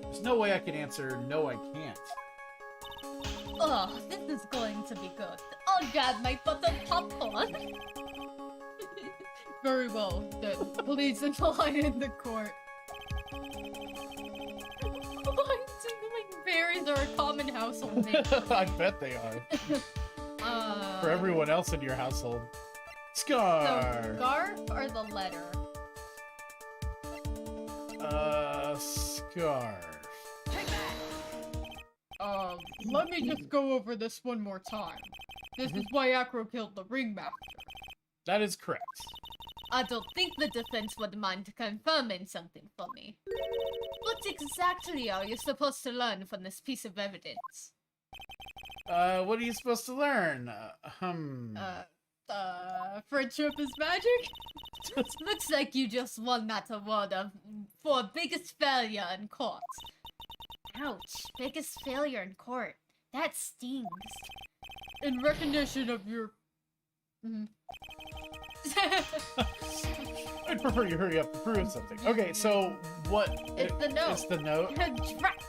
there's no way I can answer no, I can't. Oh, this is going to be good. Oh god, my buttered popcorn. Very well, then. Please line in the court. Why tingling berries are a common household name? I bet they are. For everyone else in your household. Scar! So, scarf or the letter? Scarf. Let me just go over this one more time. This is why Acro killed the ringmaster. That is correct. I don't think the defense would mind confirming something for me. What exactly are you supposed to learn from this piece of evidence? What are you supposed to learn? Friendship is magic? Looks like you just won that award for biggest failure in court. Ouch, biggest failure in court. That stings. In recognition of your... I'd prefer you hurry up and prove something. Okay, so what... It's the note. It's the note? Drat.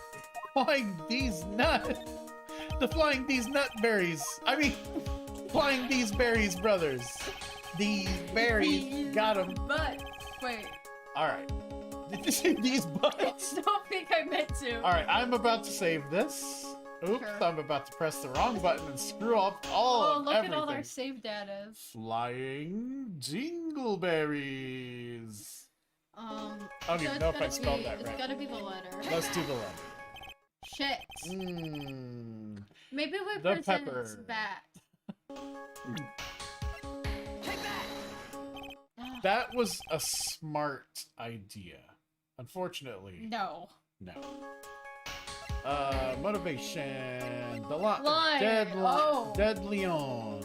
Flying these nuts! The flying these nutberries! I mean, Flying these berries, brothers. These berries got them. But wait. All right. Did you say these butts? I don't think I meant to. All right, I'm about to save this. Oops, Sure. I'm about to press the wrong button and screw up all Oh, of look everything. at all our save data. Flying jingleberries. I don't even know if I spelled that It's right. gotta be the letter. Let's do the letter. Shit. Mmm. Maybe we The pretend pepper. it's that. That was a smart idea. Unfortunately, No. no. Motivation. The Lion. dead leon.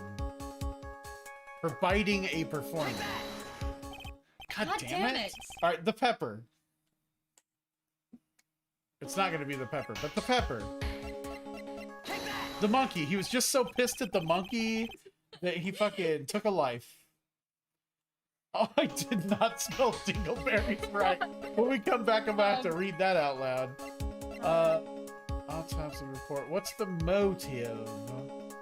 For biting a performer. God damn it. Alright, the pepper. It's not gonna be the pepper, but the pepper. The monkey. He was just so pissed at the monkey that he fucking took a life. Oh, I did not spell dingleberries right. When we come back, I'm gonna have to read that out loud. Autopsy report. What's the motive?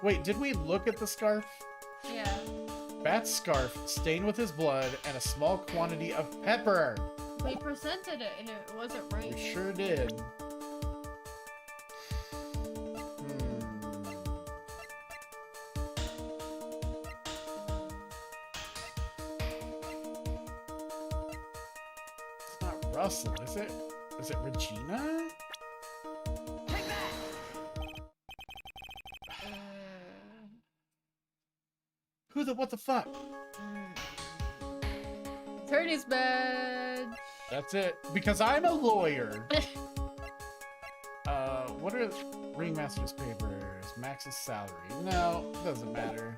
Wait, did we look at the scarf? Yeah. Bat's scarf, stained with his blood, and a small quantity of pepper. We presented it and it wasn't right. We sure did. It's not Russell, is it? Is it Regina? Who the what the fuck? Attorney's badge. That's it. Because I'm a lawyer. What are Ringmaster's papers? Max's salary. No, doesn't matter.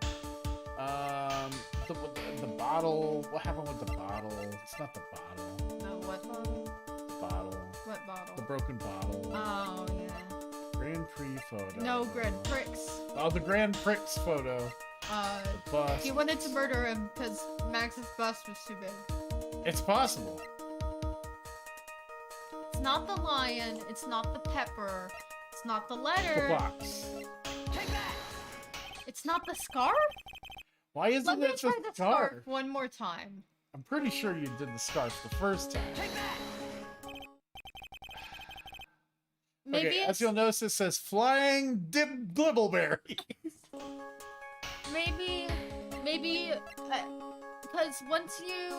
The bottle. What happened with the bottle? It's not the bottle. No, what bottle? The bottle. What bottle? The broken bottle. Oh, yeah. Grand Prix photo. No, Grand Prix. Oh, the Grand Prix photo. The bust. He wanted to murder him because Max's bust was too big. It's possible. It's not the lion, it's not the pepper, it's not the The letter, box. it's not the scarf? Why isn't Let me it try the the scarf? scarf one more time. I'm pretty sure you did the scarf the first time. Maybe Okay, it's, as you'll notice, it says flying blibbleberry. maybe, because once you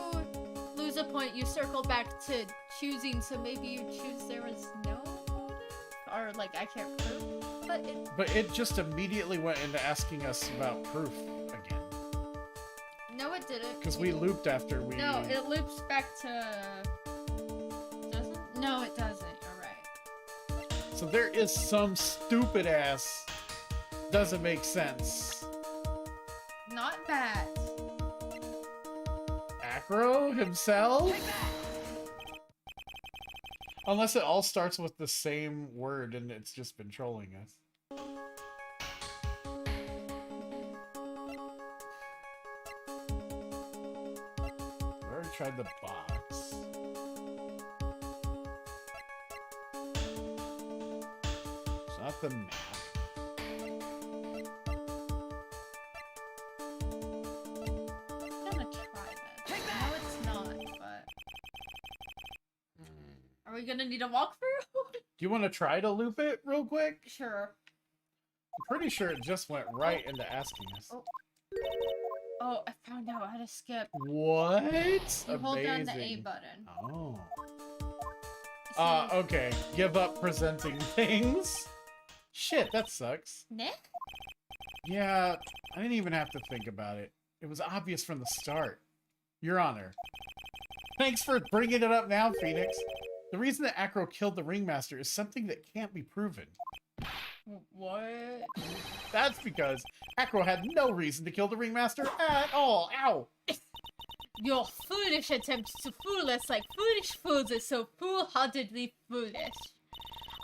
lose a point, you circle back to choosing, so maybe you choose there was no motive? Or, like, I can't prove, But it just immediately went into asking us about proof again. no, it didn't. Because we looped after we... No, it loops back to... Doesn't? No, it doesn't. You're right. So there is some stupid ass... Doesn't make sense. Not bad. Acro himself? Unless it all starts with the same word and it's just been trolling us. I already tried the box. It's not the map. I'm gonna try this. No, it's not, but... Are we gonna need a walkthrough? Do you want to try to loop it real quick? Sure. I'm pretty sure it just went right into asking us. Oh. Oh, I found out how to skip. What? You hold down the A Amazing. button. Oh. See, Okay. Give up presenting things. Shit, that sucks. Nick? Yeah, I didn't even have to think about it. It was obvious from the start. Your Honor. Thanks for bringing it up now, Phoenix. The reason that Acro killed the Ringmaster is something that can't be proven. What? That's because Acro had no reason to kill the Ringmaster at all. Ow! Your foolish attempts to fool us like foolish fools are so foolhardily foolish.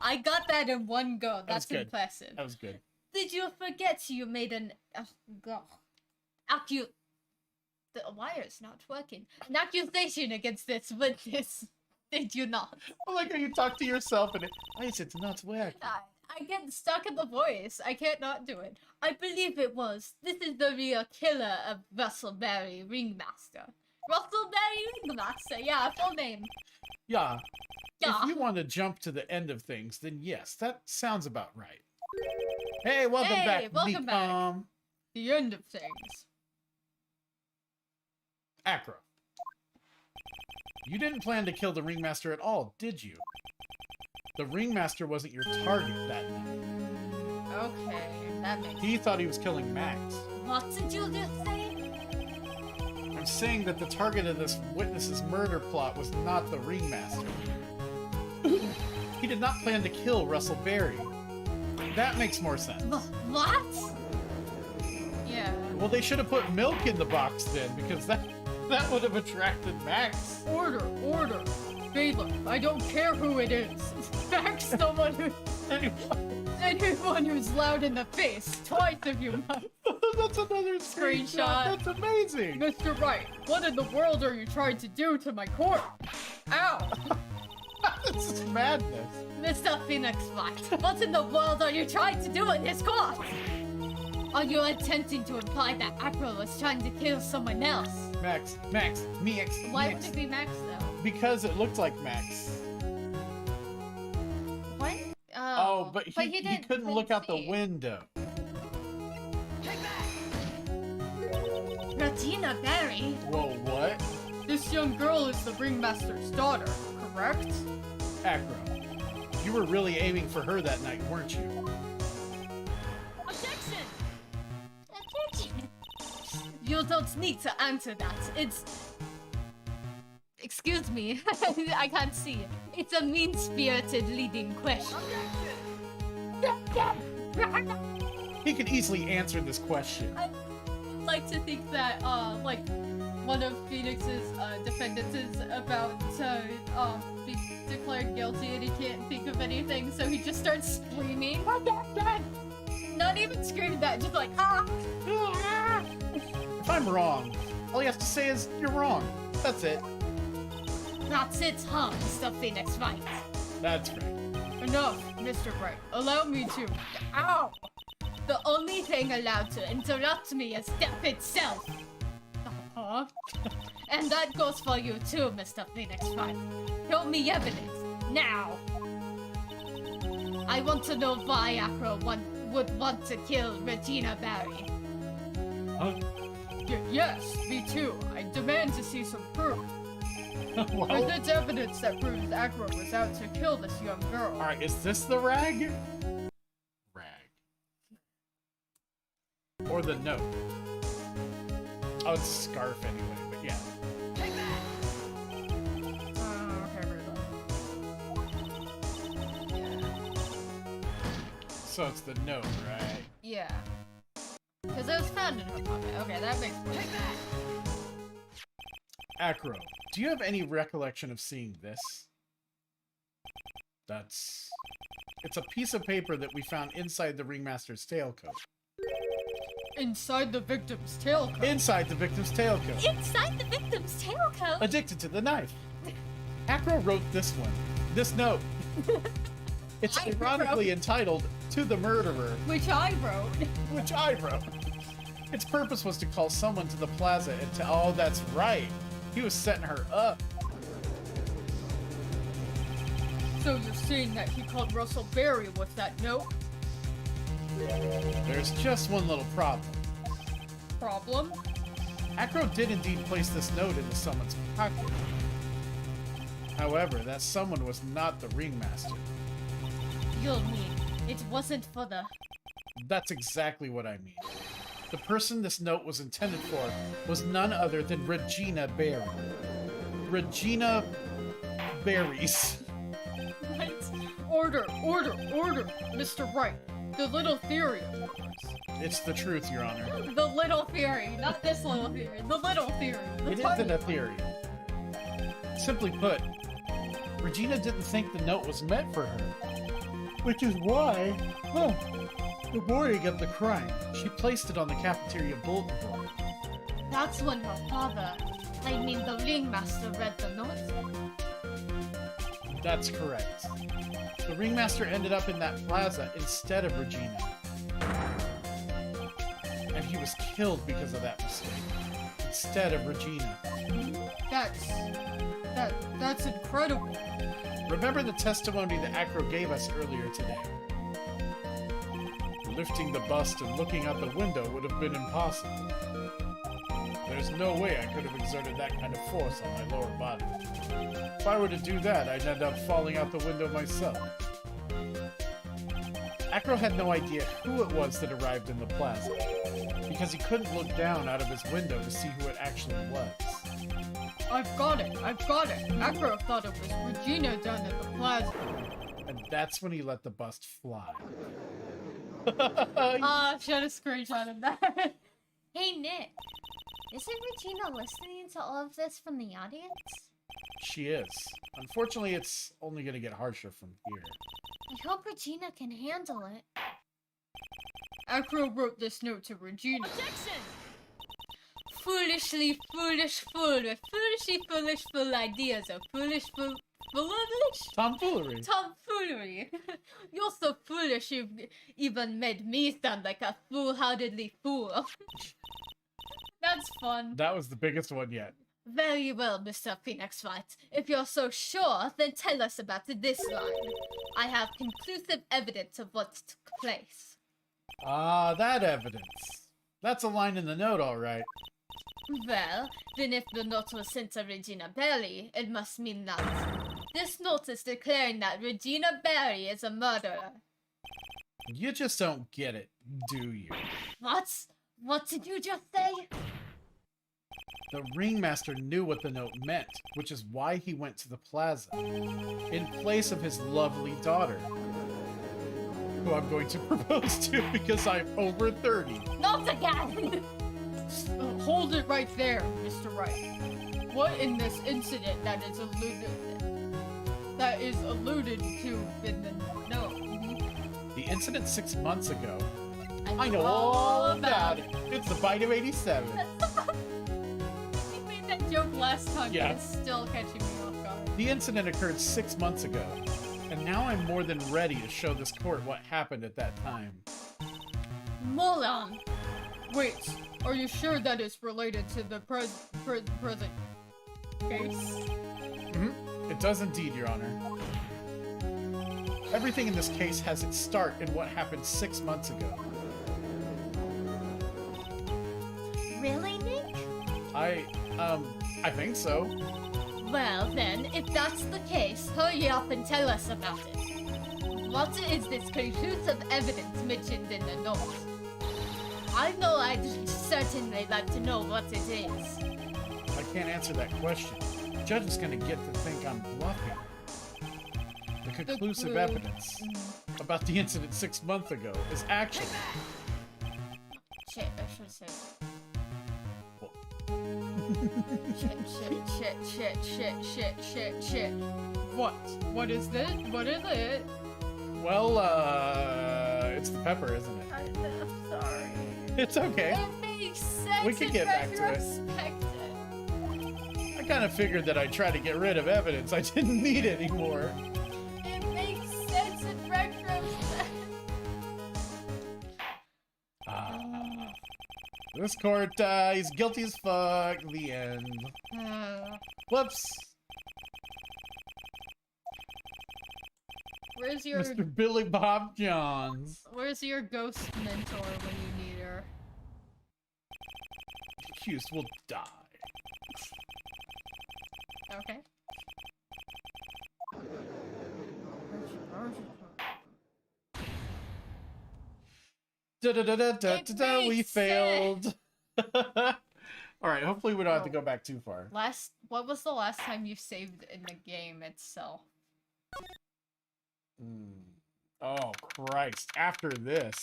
I got that in one go. was That's good. impressive. That was good. Did you forget you made an the wire's not working. An accusation against this witness? Did you not? I like how you talk to yourself and why is it not working? I get stuck in the voice. I can't not do it. I believe it was. This is the real killer of Russellberry Ringmaster. Russellberry Ringmaster, yeah, full name. Yeah. Yeah. If you want to jump to the end of things, then yes, that sounds about right. Hey, welcome back, welcome back. Necom. The end of things. Acro. You didn't plan to kill the Ringmaster at all, did you? The Ringmaster wasn't your target that night. Okay, that makes He thought he was killing Max. What did you just say? I'm saying that the target of this witness's murder plot was not the Ringmaster. He did not plan to kill Russell Berry. That makes more sense. What? Yeah. Well, they should have put milk in the box then, because that would have attracted Max. Order. Bailiff, I don't care who it is. Back someone who... Anyone who's loud in the face. Twice if you must. That's another screenshot. That's amazing. Mr. Wright, what in the world are you trying to do to my court? Ow! This is madness. Mr. Phoenix Wright, what in the world are you trying to do in his court? Are you attempting to imply that Acro was trying to kill someone else? Max. Why would it be Max, though? Because it looked like Max. What? Oh, but he couldn't look out the window. Regina Berry? Whoa, what? This young girl is the Ringmaster's daughter, correct? Acro, you were really aiming for her that night, weren't you? Objection! You don't need to answer that. It's... Excuse me. I can't see. It's a mean-spirited leading question. He could easily answer this question. I'd like to think that, like, one of Phoenix's defendants is about to be declared guilty and he can't think of anything, so he just starts screaming. Not even screaming that, just like, ah! If I'm wrong, all you have to say is, you're wrong. That's it. That's it, huh, Mr. Phoenix Wright? That's right. Enough, Mr. Bright. Allow me to. Ow! The only thing allowed to interrupt me is death itself. Huh? And that goes for you too, Mr. Phoenix Wright. Show me evidence, now! I want to know why Acro would want to kill Regina Berry. Yes, me too. I demand to see some proof. Well, Present evidence that proves Acro was out to kill this young girl. alright, is this the rag? Rag. Or the note? Oh, it's a scarf anyway, but yeah. Okay, So it's the note, right? yeah. Because it was found in her pocket. Okay, that makes sense. Acro, do you have any recollection of seeing this? It's a piece of paper that we found inside the Ringmaster's tailcoat. Inside the victim's tailcoat. Inside the victim's tailcoat. Inside the victim's tailcoat? Addicted to the knife. Acro wrote this one. This note. It's I ironically wrote- entitled, To the Murderer, Which I wrote. which I wrote. Its purpose was to call someone to the plaza and to... Oh, that's right. He was setting her up. So you're saying that he called Russell Berry with that note? There's just one little problem. Problem? Acro did indeed place this note into someone's pocket. However, that someone was not the Ringmaster. You mean it wasn't for the... That's exactly what I mean. The person this note was intended for was none other than Regina Berry. Regina Berries. What? Order, Mr. Wright. The little theory, of course. It's the truth, Your Honor. The little theory, not this little theory. The little theory. The It tiny isn't a one. theory. Simply put, Regina didn't think the note was meant for her. Which is why, the morning of the crime, she placed it on the cafeteria bulletin board. That's when her father, I mean the ringmaster, read the note. That's correct. The ringmaster ended up in that plaza instead of Regina. And he was killed because of that mistake. Instead of Regina. That's incredible. Remember the testimony that Acro gave us earlier today? Lifting the bust and looking out the window would have been impossible. There's no way I could have exerted that kind of force on my lower body. If I were to do that, I'd end up falling out the window myself. Acro had no idea who it was that arrived in the plaza, because he couldn't look down out of his window to see who it actually was. I've got it. Acro thought it was Regina down in the plaza. And that's when he let the bust fly. Should have screenshotted that. Hey, Nick. Isn't Regina listening to all of this from the audience? She is. Unfortunately, it's only going to get harsher from here. I hope Regina can handle it. Acro wrote this note to Regina. Objection! Foolishly foolish fool with foolishly foolish full ideas of foolish foolish? Tomfoolery. Tomfoolery. You're so foolish you've even made me sound like a foolhardily fool. That's fun. That was the biggest one yet. Very well, Mr. Phoenix Wright. If you're so sure, then tell us about this line. I have conclusive evidence of what took place. Ah, that evidence. That's a line in the note, all right. Well, then if the note was sent to Regina Barry, it must mean that this note is declaring that Regina Barry is a murderer. You just don't get it, do you? What? What did you just say? The ringmaster knew what the note meant, which is why he went to the plaza, in place of his lovely daughter, who I'm going to propose to because I'm over 30. Not again! Hold it right there, Mr. Wright. What in this incident that is alluded to in the note? The incident 6 months ago. I know all about it. It's the bite of 87. You made that joke last time, Yeah. but it's still catching me off guard. The incident occurred 6 months ago, and now I'm more than ready to show this court what happened at that time. Moron! Wait, are you sure that it's related to the present case? Mm-hmm. It does indeed, Your Honor. Everything in this case has its start in what happened 6 months ago. Really, Nick? I think so. Well then, if that's the case, hurry up and tell us about it. What is this conclusive evidence mentioned in the note? I know I'd certainly like to know what it is. I can't answer that question. The judge is going to get to think I'm bluffing. The conclusive evidence about the incident 6 months ago is actually... Shit, I should say. Shit. What? What is this? What is it? Well, it's the pepper, isn't it? I'm sorry. It's okay. It makes sense. We can get back to it. Expected. I kind of figured that I'd try to get rid of evidence I didn't need anymore. It makes sense in retrospect. This court, he's guilty as fuck. The end. Whoops. Where's your Mr. Billy Bob Johns. Where's your ghost mentor when you need her? The accused will die. Okay. Da-da-da-da-da-da, we makes failed. Alright, hopefully we don't have to go back too far. What was the last time you saved in the game itself? Oh, Christ. After this.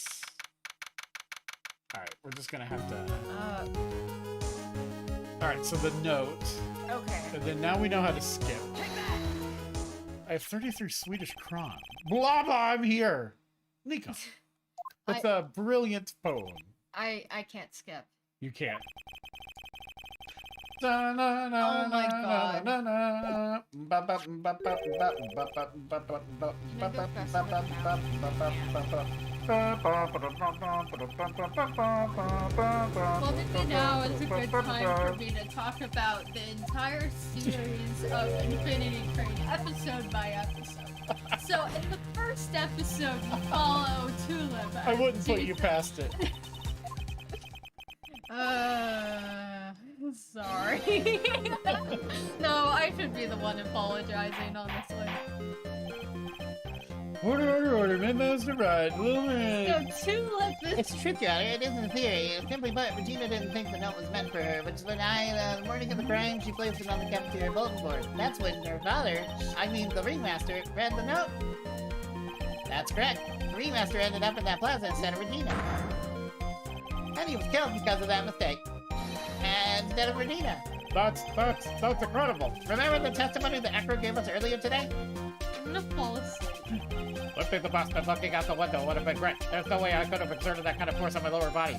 Alright, we're just gonna have to... Alright, so the note. Okay. And then now we know how to skip. I have 33 Swedish kron. Blah blah, I'm here! Nico. It's a brilliant poem. I can't skip. You can't. Oh my God. Well, maybe now is a good time for me to talk about the entire series of Infinity Train, episode by episode. So, in the first episode, you follow Tulip. I wouldn't put you past it. Sorry. No, I should be the one apologizing, honestly. Order, Midmaster Ride, So Lumen. Tulip is... It's true, Johnny. It is in theory. Simply put, Regina didn't think the note was meant for her, which is when the morning of the crime, she placed it on the cafeteria bulletin board. That's when her father, I mean the ringmaster, read the note. That's correct. The ringmaster ended up in that plaza instead of Regina. And he was killed because of that mistake. And instead of Regina. That's incredible. Remember the testimony that Acro gave us earlier today? I'm gonna fall asleep. Lifting the bastard looking out the window would have been great. There's no way I could have exerted that kind of force on my lower body.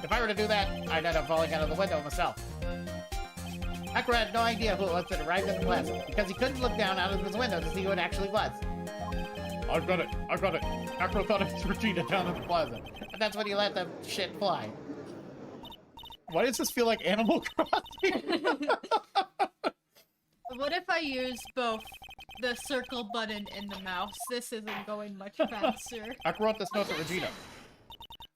If I were to do that, I'd end up falling out of the window myself. Acro had no idea who it was that arrived in the plaza, because he couldn't look down out of his window to see who it actually was. I've got it. Acro thought it was Regina down at the plaza. And that's when he let the shit fly. Why does this feel like Animal Crossing? What if I use both the circle button and the mouse? This isn't going much faster. Acro wrote this note to Regina.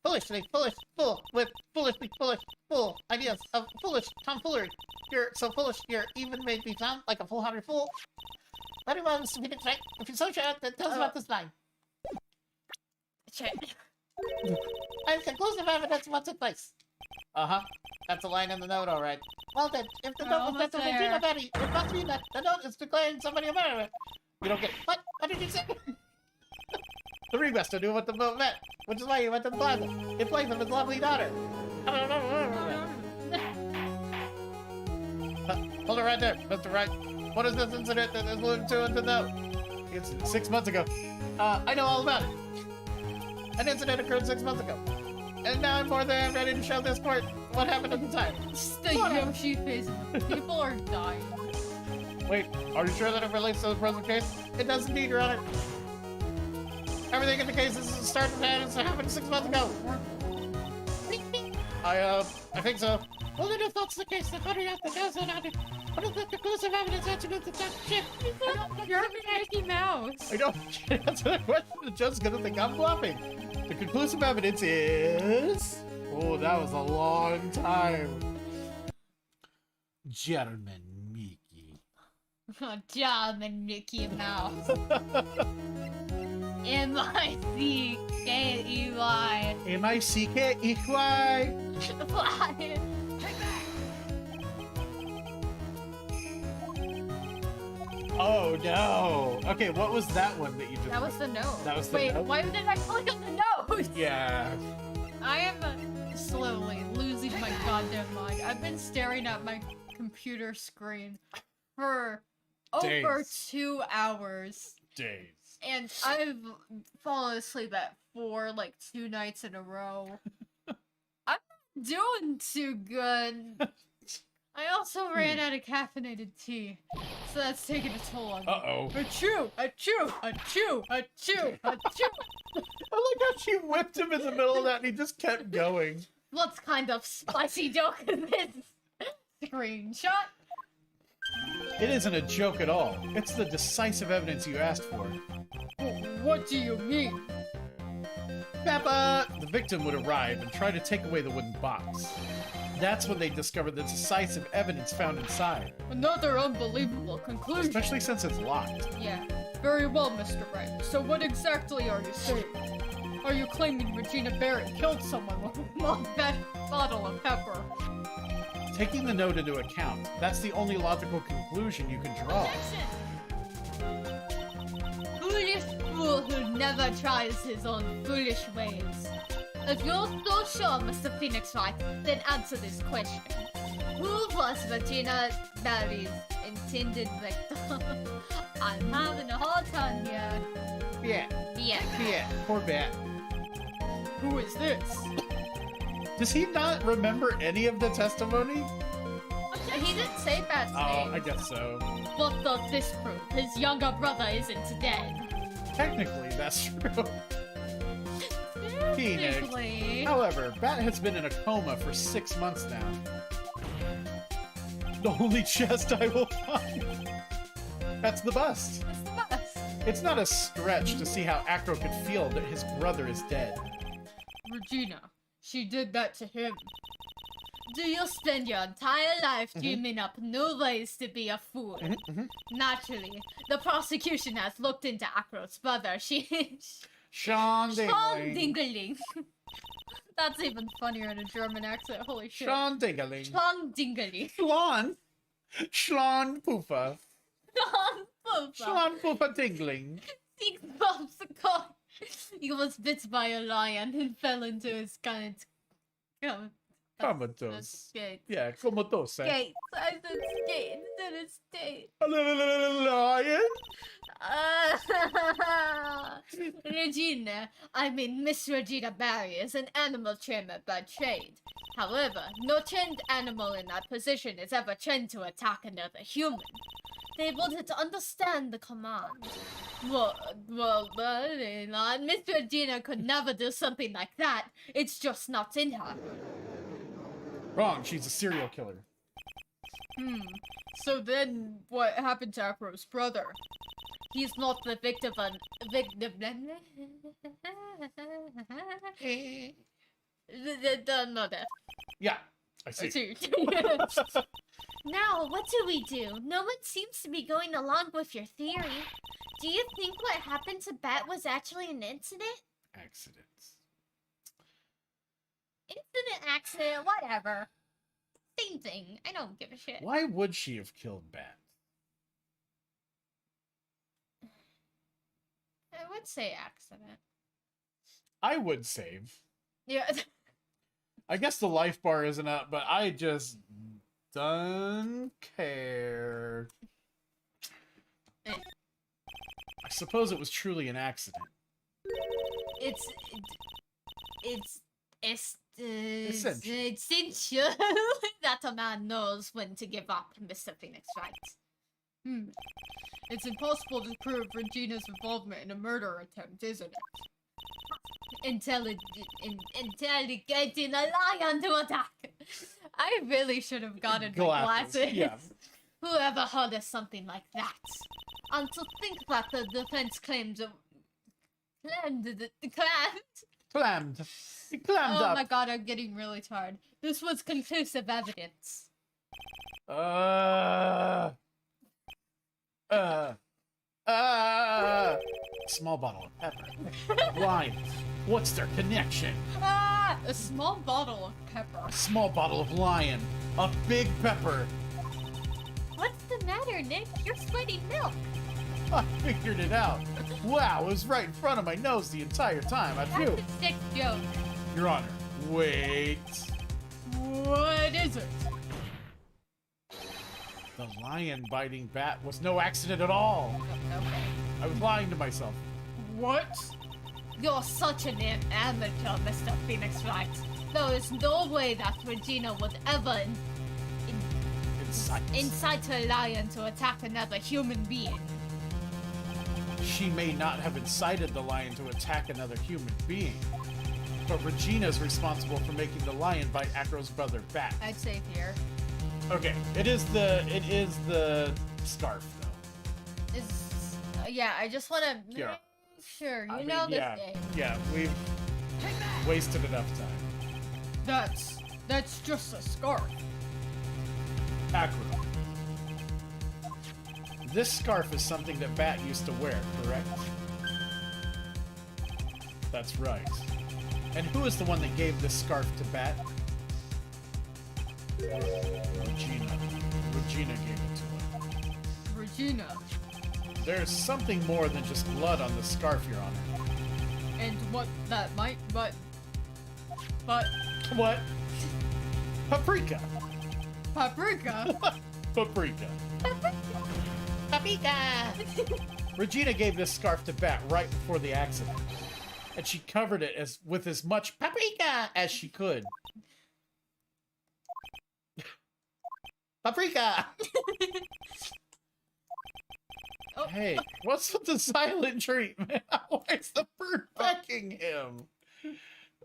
Foolishly foolish fool with foolishly foolish fool ideas of foolish tomfoolery. You're so foolish, you're even made me sound like a foolhardy fool. Very well, Mr. Phoenix, right? If you're so sure, then tell us about this line. Shit. I have conclusive evidence of what took place. Uh-huh. That's a line in the note, all right. Well then, if the note was sent to Regina Betty, it must mean that the note is declaring somebody a murderer. You don't get it. What? What did you say? The ringmaster knew what the note meant, which is why he went to the plaza, in place of his lovely daughter. Hold it right there, Mr. Wright. What is this incident that is alluded to in the note? It's 6 months ago. I know all about it. An incident occurred 6 months ago. And now I'm more than ready to show this court what happened at the time. It's the Yoshi face. People are dying. Wait, are you sure that it relates to the present case? It does indeed, Your Honor. Everything in the case is started and it's happened 6 months ago. I think so. Well, then if that's the case, then what do you have to do so not to... What is the conclusive evidence that you know that shit? You're Mickey Mouse. I don't answer that question. The judge's gonna think I'm bluffing. The conclusive evidence is... Oh, that was a long time. German Mickey. German Mickey Mouse. M-I-C-K-E-Y. M-I-C-K-E-Y. Fly. Oh no. Okay, what was that one that you just... That was the note. That was the Wait, note? why did I click on the note? Yeah. I am slowly losing my goddamn mind. I've been staring at my computer screen for over Days. 2 hours. Days. And I've fallen asleep at 4, like, 2 nights in a row. I'm not doing too good. I also ran out of caffeinated tea, so that's taking a toll on me. Uh-oh. Achoo! Achoo! Achoo! Achoo! Achoo! I like how she whipped him in the middle of that and he just kept going. What kind of spicy joke is this? Screenshot? It isn't a joke at all. It's the decisive evidence you asked for. What do you mean? Peppa! The victim would arrive and try to take away the wooden box. That's when they discovered the decisive evidence found inside, Another unbelievable conclusion. especially since it's locked. Yeah. Very well, Mr. Wright. So what exactly are you saying? Are you claiming Regina Barrett killed someone with a small bottle of pepper? Taking the note into account, that's the only logical conclusion you can draw. Foolish fool who never tries his own foolish ways. If you're so sure, Mr. Phoenix Wright, then answer this question. Who was Regina Barry's intended victim? I'm having a hard time here. Yeah. Yeah. Poor Bat. Who is this? Does he not remember any of the testimony? He didn't That's Oh, lame. I guess so. What does this prove? His younger brother isn't dead. Technically, that's true. Phoenix. Technically. However, Bat has been in a coma for 6 months now. The only chest I will find. That's the bust. It's the best. It's not a stretch to see how Acro could feel that his brother is dead. Regina, she did that to him. Do you spend your entire life dreaming up new ways to be a fool? Naturally, the prosecution has looked into Acro's brother. Sean Sean Dingling. Dingling. That's even funnier in a German accent. Holy shit. Sean Dingling. Sean Dingling. Schlon. Schlon Poofa. Sean Poopa. Schlon Poofa Dingling. 6 months ago, he was bit by a lion and fell into his Comatose. skate. Yeah, comatose. Skate. I said skate instead of state. Lion? Regina, I mean Miss Regina Barry is an animal trainer by trade. However, no trained animal in that position is ever trained to attack another human. They wouldn't understand the command. Miss Regina could never do something like that. It's just not in her. Wrong, she's a serial killer. So then, what happened to Acro's brother? He's not the victim of no death. Yeah, I see. Now, what do we do? No one seems to be going along with your theory. Do you think what happened to Bat was actually an incident? Accidents. Incident, accident, whatever. Same thing. I don't give a shit. Why would she have killed Bat? I would say accident. I would save. Yeah. I guess the life bar isn't up, but I just don't care. Eh. I suppose it was truly an accident. It's Essential. essential that a man knows when to give up, Mr. Phoenix writes. It's impossible to prove Regina's involvement in a murder attempt, isn't it? Intelligating a lion to attack. I really should have gotten my glasses. Yeah. Whoever heard of something like that? And to think that the defense claimed Clammed. He clammed oh up. my god, I'm getting really tired. This was conclusive evidence. Small bottle of pepper. Lion. What's their connection? Ah! A small bottle of pepper. A small bottle of lion. A big pepper. What's the matter, Nick? You're sweating milk. I figured it out. Wow, it was right in front of my nose the entire time. I That's feel. a sick joke. Your Honor. Wait. What is it? The lion biting Bat was no accident at all. Okay. I was lying to myself. What? You're such an amateur, Mr. Phoenix Wright. There is no way that Regina would ever incite her lion to attack another human being. She may not have incited the lion to attack another human being, but Regina's responsible for making the lion bite Acro's brother Bat. I'd say here. Okay, it is the scarf though. Yeah, I just want to make Yeah. sure you I know mean, this yeah, game. yeah, we've wasted enough time. That's just a scarf. Acro. This scarf is something that Bat used to wear, correct? That's right. And who is the one that gave this scarf to Bat? Regina. Regina gave it to her. Regina. There's something more than just blood on the scarf, Your Honor. And what that might, but... What? Paprika. Paprika? Paprika. Paprika! Regina gave this scarf to Bat right before the accident, and she covered it with as much paprika as she could. Paprika! Oh. Hey, what's with the silent treatment? Why is the bird pecking him?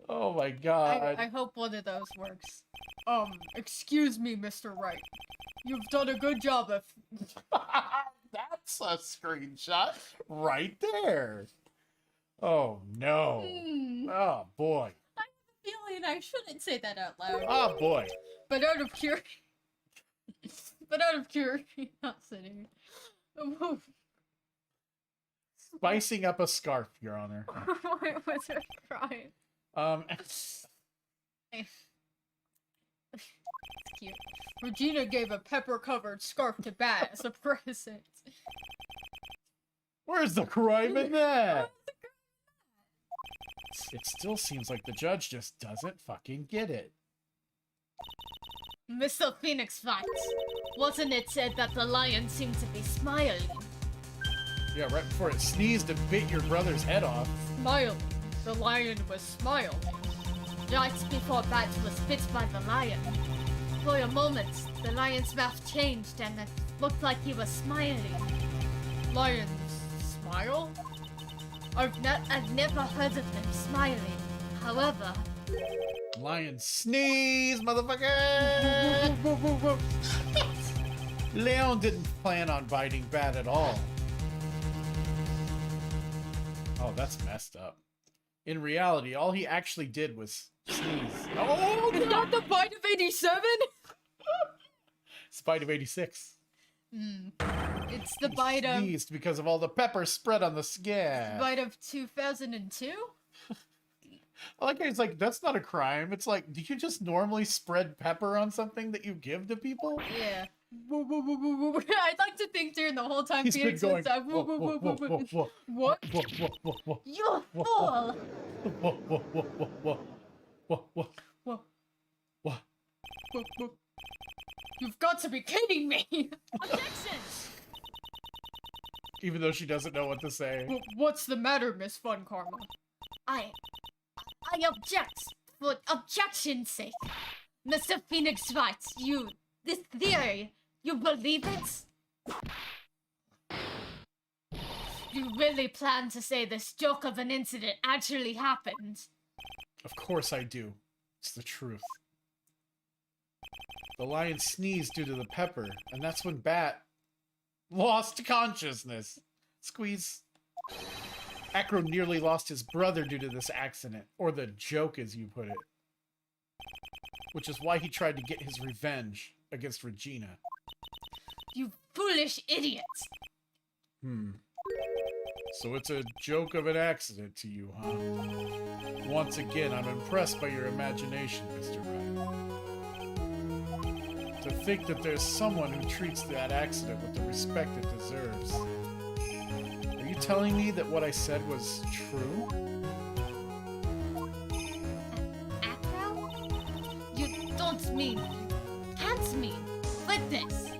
Oh my god. I hope one of those works. Excuse me, Mr. Wright. You've done a good job of... That's a screenshot right there. Oh no. Oh boy. Feeling I shouldn't say that out loud. Oh boy. But out of curiosity. Spicing up a scarf, Your Honor. Why was it crying? Cute. Regina gave a pepper-covered scarf to Bat as a present. Where's the crime in that? It still seems like the judge just doesn't fucking get it. Mr. Phoenix Fight, wasn't it said that the lion seemed to be smiling? Yeah, right before it sneezed and bit your brother's head off. Smiling. The lion was smiling. Right before Bat was bit by the lion. For a moment, the lion's mouth changed and it looked like he was smiling. Lions smile? I've never heard of them smiling. However... Lion sneeze, motherfucker! Leon didn't plan on biting Bat at all. Oh, that's messed up. In reality, all he actually did was sneeze. Oh, Is that the bite of 87? it's bite of 86. It's the He bite of... sneezed because of all the pepper spread on the skin. Bite of 2002? I like how he's like, that's not a crime. It's like, do you just normally spread pepper on something that you give to people? Yeah. I'd like to think during the whole time He's been Phoenix going, was like, whoa, whoa, whoa, whoa, whoa, What? whoa, whoa, whoa, whoa, You whoa, fool! whoa, whoa, whoa, whoa, whoa, whoa, whoa, What? whoa. You've got to be kidding me! Objection! Even though she doesn't know what to say. What's the matter, Miss Fun Karma? I object for objection's sake. Mr. Phoenix Wright, this theory, you believe it? You really plan to say this joke of an incident actually happened? Of course I do. It's the truth. The lion sneezed due to the pepper, and that's when Bat lost consciousness. Squeeze. Acro nearly lost his brother due to this accident, or the joke as you put it. Which is why he tried to get his revenge against Regina. You foolish idiot! So it's a joke of an accident to you, huh? Once again, I'm impressed by your imagination, Mr. Wright. To think that there's someone who treats that accident with the respect it deserves. Are you telling me that what I said was true? Acro? You don't mean, can't mean, like this.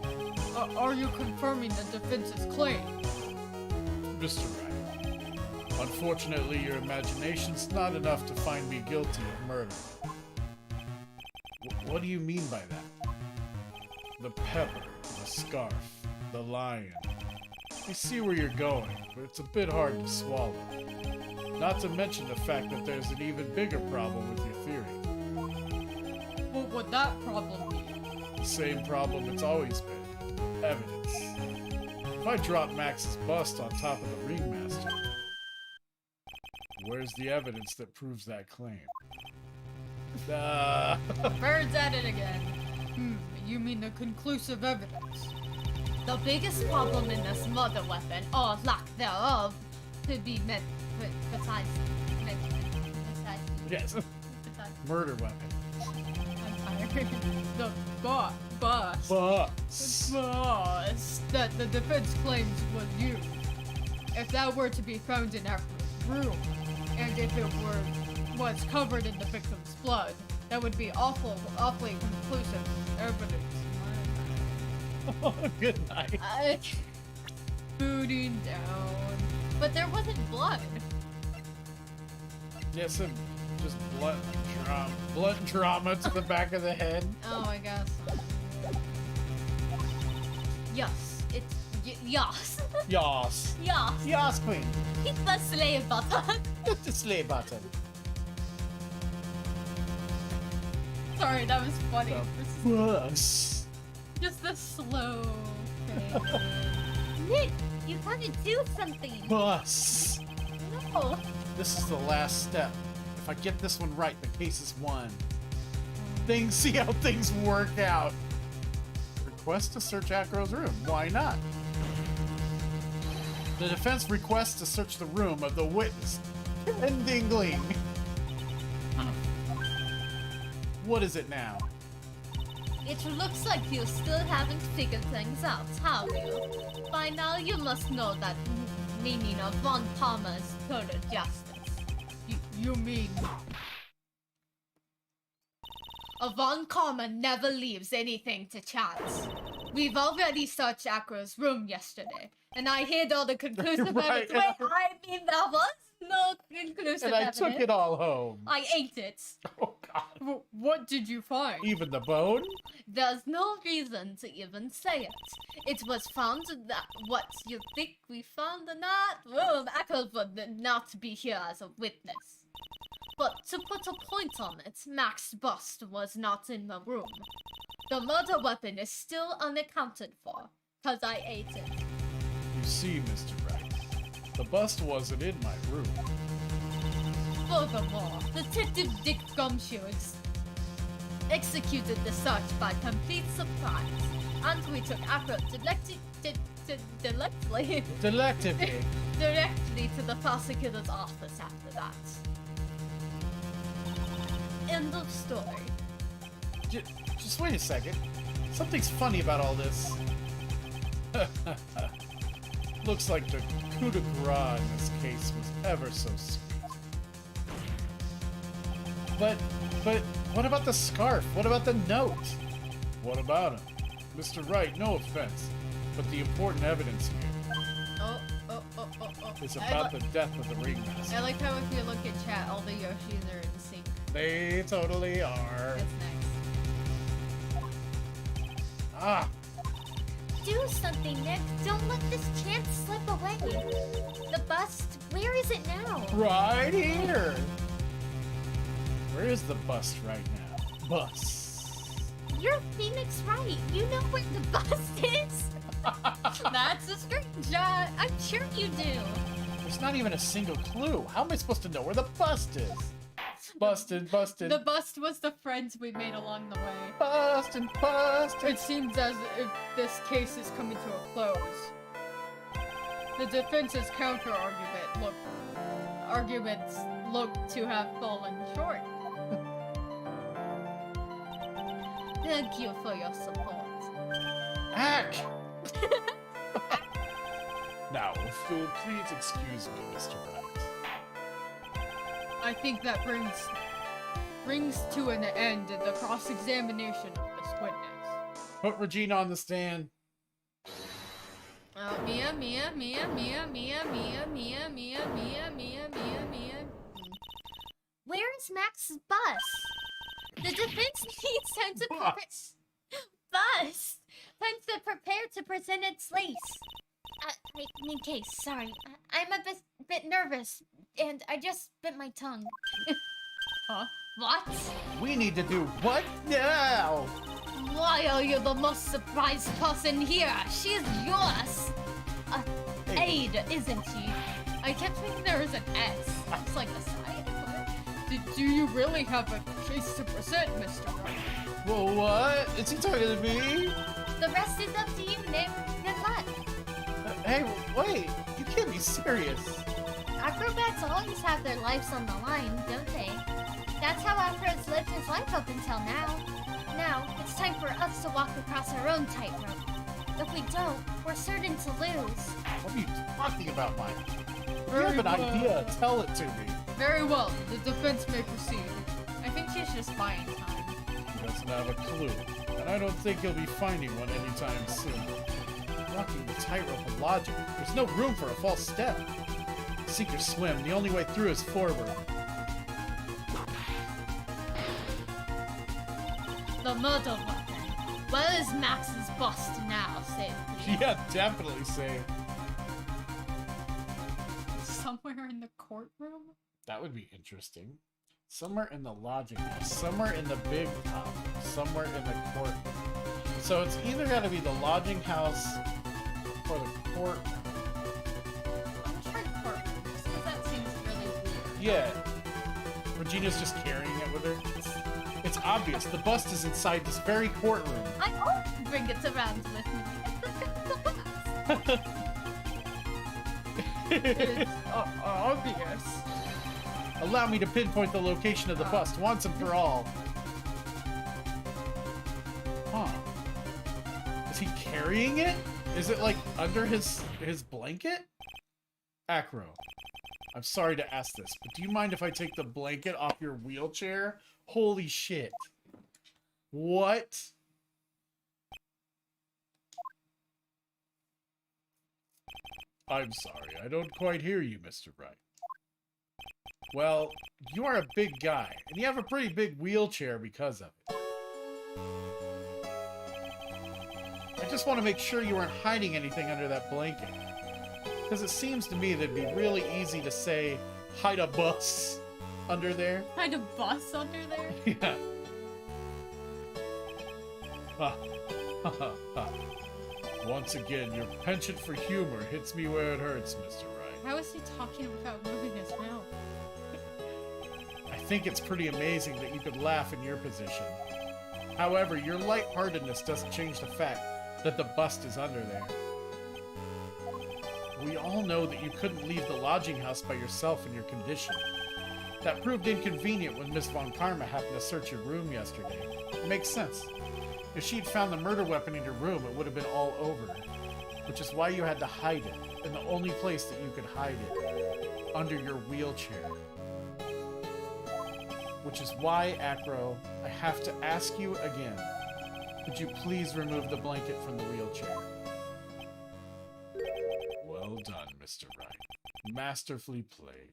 Are you confirming the defense's claim? Mr. Wright, unfortunately, your imagination's not enough to find me guilty of murder. What do you mean by that? The pepper, the scarf, the lion. I see where you're going, but it's a bit hard to swallow. Not to mention the fact that there's an even bigger problem with your theory. What would that problem be? The same problem it's always been. Evidence. If I drop Max's bust on top of the ringmaster, where's the evidence that proves that claim? Bird's at it again. You mean the conclusive evidence? The biggest problem in this murder weapon, or lack thereof, could be besides. Yes. Murder weapon. The boss that the defense claims was used. If that were to be found in Afro's room, and if it was covered in the victim's blood, that would be awfully conclusive evidence. Oh, good night. Booting down. But there wasn't blood. Yes, and just blunt trauma to the back of the head. Oh, I guess. Yes, it's yes. Yas. Yes. Yas, Queen. Hit the sleigh button. Hit the sleigh button. Sorry, that was funny. The bus. Just the slow thing. Nick, you gotta do something. Bus. No. This is the last step. If I get this one right, the case is won. See how things work out. Request to search Acro's room. Why not? The defense requests to search the room of the witness. And dingling. What is it now? It looks like you still haven't figured things out, have you? By now you must know that meaning of Von Palmer's total justice. You mean A Von Palmer never leaves anything to chance. We've already searched Acro's room yesterday, and I hid all the conclusive Right, evidence. Wait, I mean there was no conclusive And I evidence. took it all home. I ate it. Oh god. what did you find? Even the bone? There's no reason to even say it. It was found that what you think we found or not, well, Acro would not be here as a witness. But to put a point on it, Max's bust was not in the room. The murder weapon is still unaccounted for, cause I ate it. You see, Mr. Wright, the bust wasn't in my room. Furthermore, Detective Dick Gumshoe executed the search by complete surprise, and we took Acro directly to the prosecutor's office after that. End of story. Just wait a second. Something's funny about all this. Looks like the coup de grace in this case was ever so sweet. But what about the scarf? What about the note? What about him? Mr. Wright, no offense, but the important evidence here is about the death of the ringmaster. I like how if you look at chat, all the Yoshis are in sync. They totally are. That's nice. Ah, Do something, Nick. Don't let this chance slip away. The bust, where is it now? right here. Where is the bust right now? Bust. You're Phoenix right. You know where the bust is. That's a screenshot. I'm sure you do. There's not even a single clue. How am I supposed to know where the bust is? Busted. The bust was the friends we made along the way. Busted. It seems as if this case is coming to a close. The defense's arguments look to have fallen short. Thank you for your support. Hack! Now, if you'll please excuse me, Mr. Wright. I think that brings to an end the cross-examination of this witness. Put Regina on the stand. Mia. Where is Max's bus? The defense needs time to prepare to present its case. Sorry. I'm a bit nervous, and I just bit my tongue. Huh? What? We need to do what now? Why are you the most surprised person here? She's yours. Aide, isn't she? I kept thinking there was an S. It's like a side. Do you really have a case to present, Mr. Wright? Well, what? Is he talking to me? The rest is up to you, Nick. Good luck. Hey, wait. You can't be serious. Acrobats always have their lives on the line, don't they? That's how Afro's lived his life up until now. Now, it's time for us to walk across our own tightrope. If we don't, we're certain to lose. What are you talking about, Mike? If you Very have an well. idea, tell it to me. Very well. The defense may proceed. I think she's just buying time. He doesn't have a clue, and I don't think he'll be finding one anytime soon. Walking the tightrope of logic, there's no room for a false step. Sink or swim, the only way through is forward. The murder weapon. Where is Max's bust now, say please? Yeah, definitely save. Somewhere in the courtroom? That would be interesting. Somewhere in the lodging house. Somewhere in the big top. Somewhere in the court. So it's either got to be the lodging house or the court. I'm trying courtroom, just because that seems really weird. Yeah. Regina's just carrying it with her. It's obvious. The bust is inside this very courtroom. I always bring it around with me. It's obvious. Allow me to pinpoint the location of the bust once and for all. Huh. Is he carrying it? Is it like under his blanket? Acro, I'm sorry to ask this, but do you mind if I take the blanket off your wheelchair? Holy shit. What? I'm sorry, I don't quite hear you, Mr. Wright. Well, you are a big guy, and you have a pretty big wheelchair because of it. I just want to make sure you weren't hiding anything under that blanket. Because it seems to me that it'd be really easy to say, hide a bus under there. Hide a bus under there? Yeah. Ha. Ha ha ha. Once again, your penchant for humor hits me where it hurts, Mr. Wright. How is he talking without moving his mouth? I think it's pretty amazing that you could laugh in your position. However, your lightheartedness doesn't change the fact that the bust is under there. We all know that you couldn't leave the lodging house by yourself in your condition. That proved inconvenient when Miss Von Karma happened to search your room yesterday. It makes sense. If she'd found the murder weapon in your room, it would have been all over. Which is why you had to hide it, in the only place that you could hide it, under your wheelchair. Which is why, Acro, I have to ask you again. Could you please remove the blanket from the wheelchair? Well done, Mr. Wright. Masterfully played.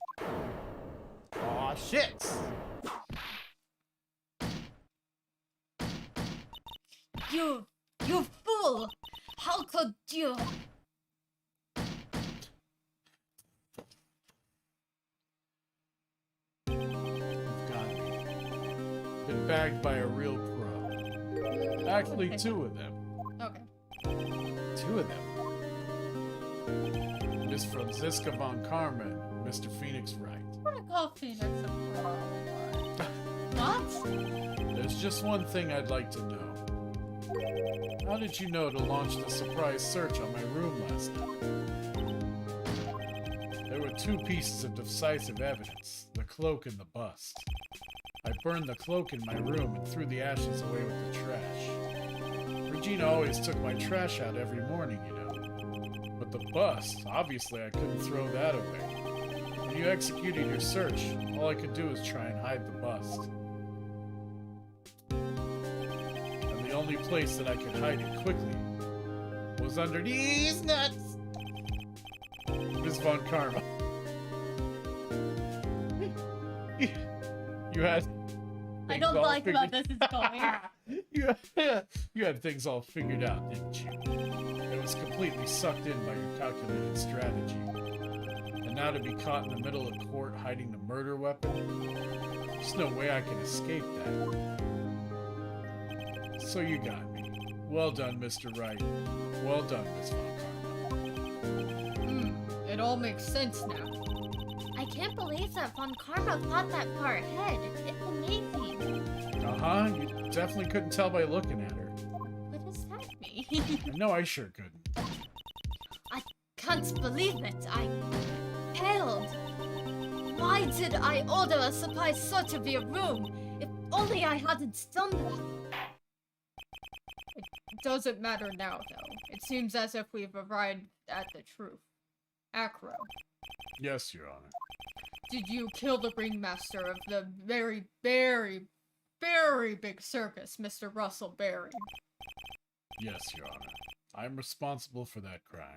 Aw, shit! You fool! How could you? You've got me. Been bagged by a real pro. Actually, Okay. two of them. Okay. Two of them. Miss Franziska Von Karma and Mr. Phoenix Wright. I'm gonna call Phoenix a pro. What? There's just one thing I'd like to know. How did you know to launch the surprise search on my room last night? There were two pieces of decisive evidence, the cloak and the bust. I burned the cloak in my room and threw the ashes away with the trash. Regina always took my trash out every morning, you know. But the bust, obviously I couldn't throw that away. When you executed your search, all I could do was try and hide the bust. And the only place that I could hide it quickly was under these nuts! Miss Von Karma. You had... I things don't all like figured- how this is going. you had things all figured out, didn't you? It was completely sucked in by your calculated strategy. And now to be caught in the middle of court hiding the murder weapon? There's no way I can escape that. So you got me. Well done, Mr. Wright. Well done, Miss Von Karma. It all makes sense now. I can't believe that Von Karma thought that far ahead. It's amazing. Uh-huh, you definitely couldn't tell by looking at her. What does that mean? No, I sure couldn't. I can't believe it. I failed. Why did I order a surprise search of your room? If only I hadn't done that. It doesn't matter now, though. It seems as if we've arrived at the truth. Acro, Yes, Your Honor. did you kill the ringmaster of the very, very, very big circus, Mr. Russell Berry? Yes, Your Honor. I'm responsible for that crime.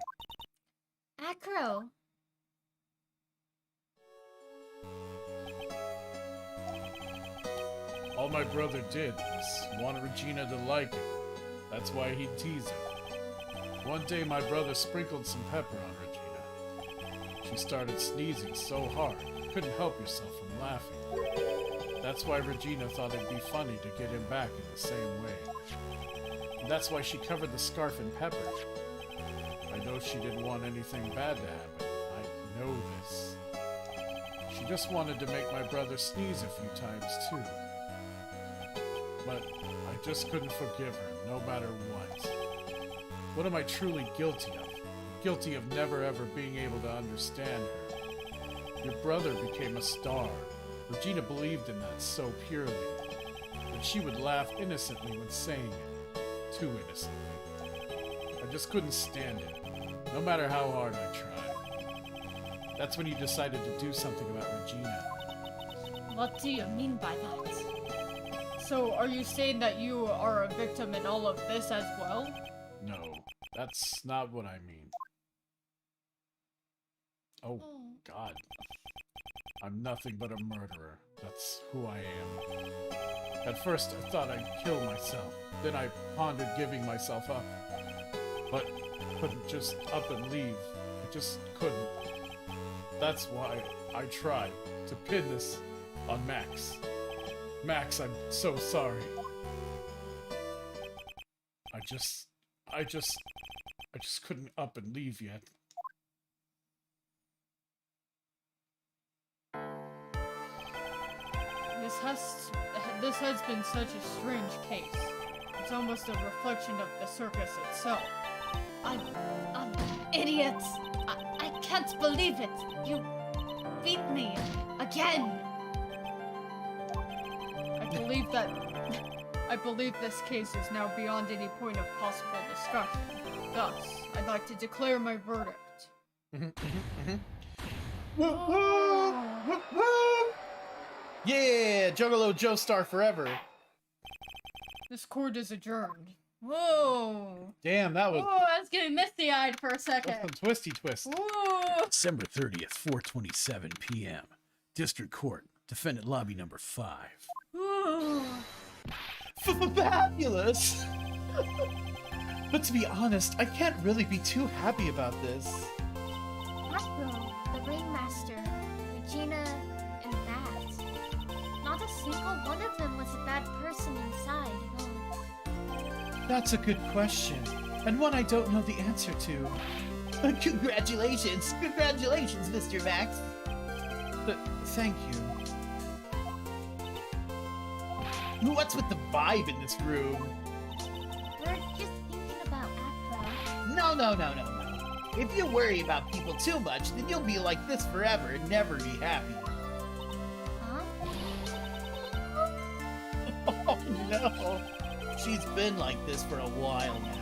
Acro. All my brother did was want Regina to like him. That's why he'd tease her. One day my brother sprinkled some pepper on Regina. She started sneezing so hard, couldn't help herself from laughing. That's why Regina thought it'd be funny to get him back in the same way. And that's why she covered the scarf in pepper. I know she didn't want anything bad to happen. I know this. She just wanted to make my brother sneeze a few times too. But I just couldn't forgive her, no matter what. What am I truly guilty of? Guilty of never ever being able to understand her. Your brother became a star. Regina believed in that so purely. But she would laugh innocently when saying it. Too innocently. I just couldn't stand it, no matter how hard I tried. That's when you decided to do something about Regina. What do you mean by that? So, are you saying that you are a victim in all of this as well? No, that's not what I mean. Oh, God. I'm nothing but a murderer. That's who I am. At first, I thought I'd kill myself. Then I pondered giving myself up. But couldn't just up and leave. I just couldn't. That's why I tried to pin this on Max. Max, I'm so sorry. I just couldn't up and leave yet. This has been such a strange case. It's almost a reflection of the circus itself. Idiots! I can't believe it! You beat me again! I believe this case is now beyond any point of possible discussion. Thus, I'd like to declare my verdict. Yeah, Juggalo Joestar forever. This court is adjourned. Whoa! Damn, that was Oh, I was getting misty-eyed for a second. some twisty twist. Ooh. December 30th, 4:27 p.m. District Court, Defendant Lobby number 5. Ooh. Fabulous! But to be honest, I can't really be too happy about this. Afro, the Ringmaster, Regina, and Bat. Not a single one of them was a bad person inside. That's a good question, and one I don't know the answer to. Congratulations! Congratulations, Mr. Max! Thank you. What's with the vibe in this room? We're just thinking about Afro. No. If you worry about people too much, then you'll be like this forever and never be happy. Huh? Oh no! She's been like this for a while now.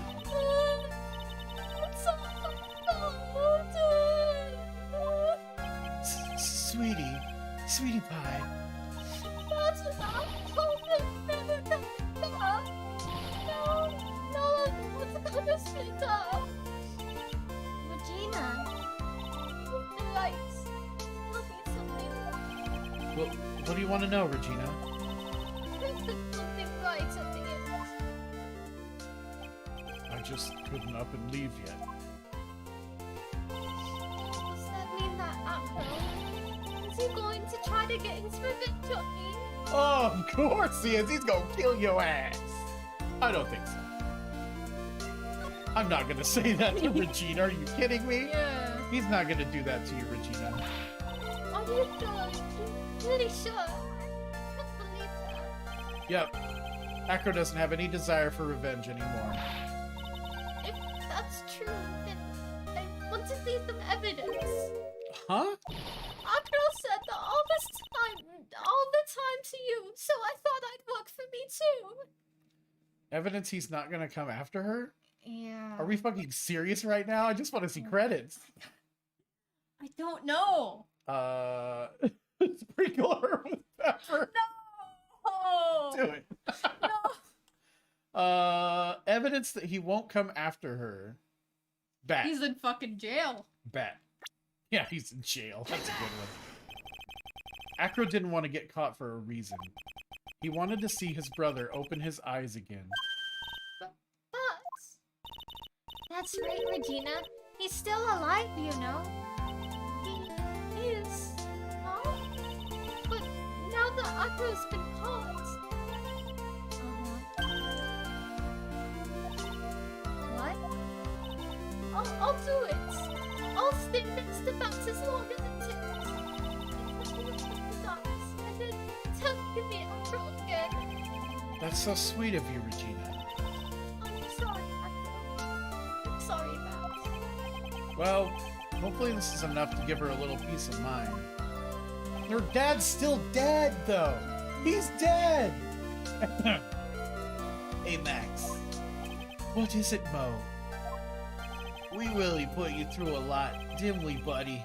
Sweetie pie. That's not No, what's gonna sit up? Regina. The lights. Tell me something. Well, what do you want to know, Regina? There's something right at the end. I just couldn't up and leave yet. Does that mean that Afro? Is he going to try to get his revenge on me? Oh, of course he is. He's gonna kill your ass. I don't think so. I'm not gonna say that to Regina. Are you kidding me? Yeah. He's not gonna do that to you, Regina. Are you sure? You're really sure? I can't believe that. Yep. Acro doesn't have any desire for revenge anymore. If that's true, then I want to see some evidence. Huh? Akro said that all the time to you, so I thought I'd work for me too. Evidence he's not gonna come after her? Yeah. Are we fucking serious right now? I just want to see credits. I don't know. Sprinkle her with pepper. No. Do it. No. Evidence that he won't come after her. Bat. He's in fucking jail. Bat. Yeah, he's in jail. That's a good one. Acro didn't want to get caught for a reason. He wanted to see his brother open his eyes again. But that That's right, Regina. He's still alive, you know. He is... Huh? But now the Akko's been caught. What? I'll do it. I'll stay next to Bounce as long as it takes. And then tell him the outro again. That's so sweet of you, Regina. I'm sorry, Akko. I'm sorry, Bounce. Well, hopefully this is enough to give her a little peace of mind. Her dad's still dead, though. He's dead. Hey, Max. What is it, Mo? We really put you through a lot, didn't we, buddy?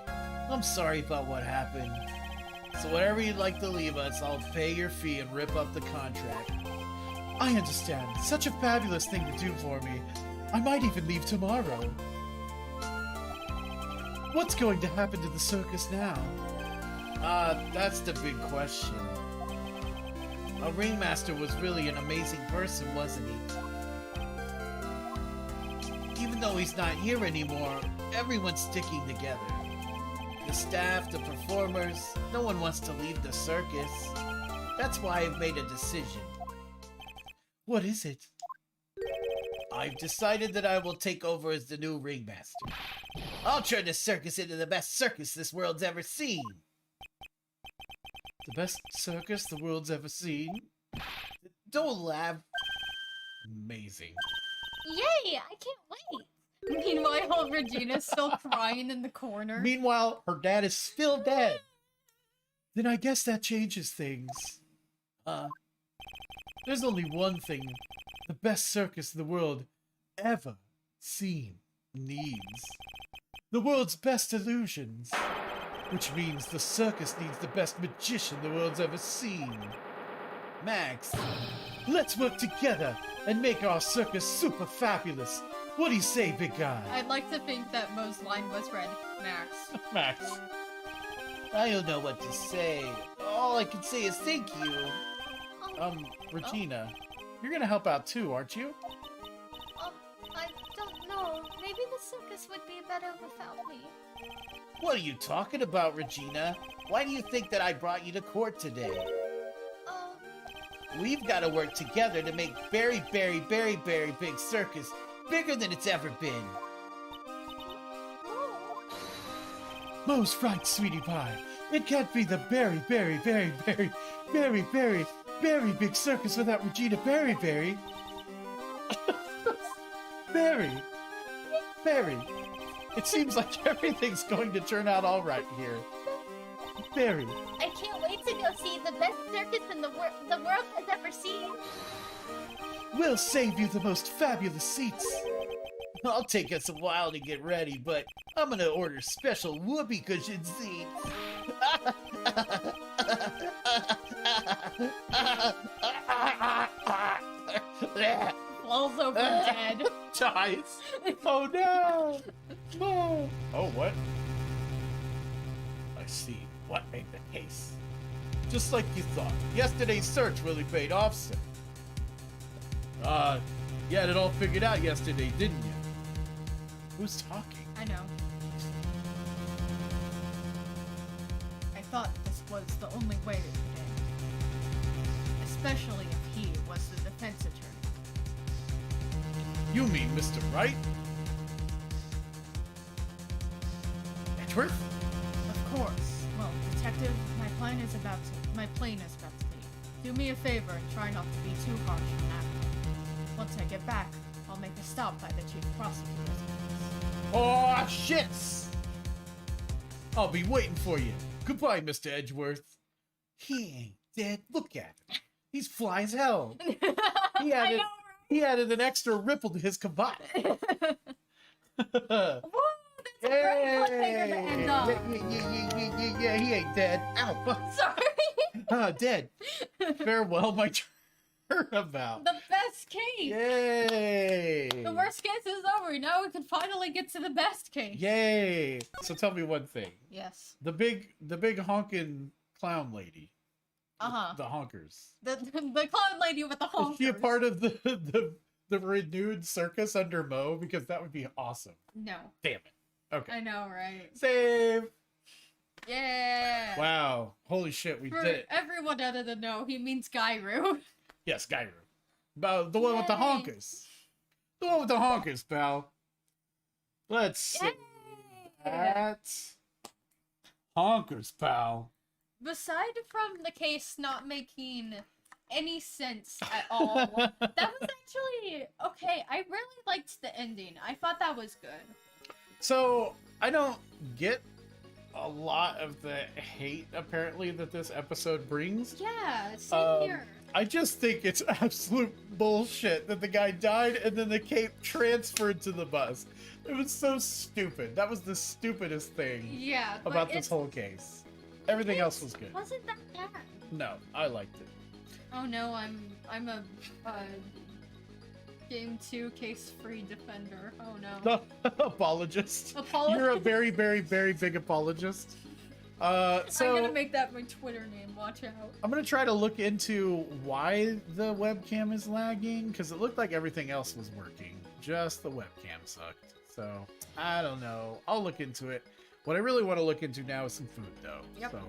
I'm sorry about what happened. So whatever you'd like to leave us, I'll pay your fee and rip up the contract. I understand. Such a fabulous thing to do for me. I might even leave tomorrow. What's going to happen to the circus now? That's the big question. Our ringmaster was really an amazing person, wasn't he? Even though he's not here anymore, everyone's sticking together. The staff, the performers, no one wants to leave the circus. That's why I've made a decision. What is it? I've decided that I will take over as the new ringmaster. I'll turn the circus into the best circus this world's ever seen. The best circus the world's ever seen? Don't laugh. Amazing. Yay! I can't wait. Meanwhile, Regina's still crying in the corner. Meanwhile, her dad is still dead. Then I guess that changes things. There's only one thing the best circus the world ever seen needs. The world's best illusions. Which means the circus needs the best magician the world's ever seen. Max, let's work together and make our circus super fabulous. What do you say, big guy? I'd like to think that Mo's line was read, Max. Max. I don't know what to say. All I can say is thank you. Regina, you're gonna help out too, aren't you? I don't know. Maybe the circus would be better without me. What are you talking about, Regina? Why do you think that I brought you to court today? We've got to work together to make very big circus bigger than it's ever been. Mo's right, sweetie pie. It can't be the very big circus without Regina Berry. Berry. It seems like everything's going to turn out all right here. Berry. I can't wait to go see the best circus in the world has ever seen. We'll save you the most fabulous seats. I'll take us a while to get ready, but I'm gonna order special whoopee cushion seats. Falls over dead. Dies. Oh no! No! Oh, what? I see. What made the case? Just like you thought. Yesterday's search really paid off, sir. You had it all figured out yesterday, didn't you? Who's talking? I know. I thought this was the only way today. Especially if he was the defense attorney. You mean Mr. Wright? Edgeworth? Of course. Well, Detective, my plane is about to leave. Do me a favor and try not to be too harsh on that. Once I get back, I'll make a stop by the chief prosecutor's office. Oh, shits! I'll be waiting for you. Goodbye, Mr. Edgeworth. He ain't dead. Look at him. He's fly as hell. He added an extra ripple to his cravat. Whoa, that's a great cliffhanger to end on. Yeah, he ain't dead. Ow. Sorry. Dead. Farewell, my turnabout. The best case. Yay. The worst case is over. Now we can finally get to the best case. Yay. So tell me one thing. Yes. The big honking clown lady. Uh-huh. The honkers. The clown lady with the honkers. Is she a part of the the renewed circus under Mo? Because that would be awesome. No. Damn it. Okay. I know, right? Save. Yeah. Wow. Holy shit, we For did it. everyone that doesn't know, he means Gairu. Yes, Gyro. About the one with the Yay. honkers. The one with the honkers, pal. Let's see. Yay. That's honkers, pal. Beside from the case not making any sense at all, that was actually okay. I really liked the ending. I thought that was good. So, I don't get a lot of the hate, apparently, that this episode brings. Yeah, same here. I just think it's absolute bullshit that the guy died and then the cape transferred to the bus. It was so stupid. That was the stupidest thing Yeah, but about this it's- whole case. Everything else was good. Wasn't that bad? No, I liked it. Oh no, I'm a game 2 case free defender. Oh no. Apologist. Apologist. You're a very, very, very big apologist. So I'm gonna make that my Twitter name. Watch out. I'm gonna try to look into why the webcam is lagging, because it looked like everything else was working. Just the webcam sucked. So I don't know. I'll look into it. What I really want to look into now is some food, though. Yep. So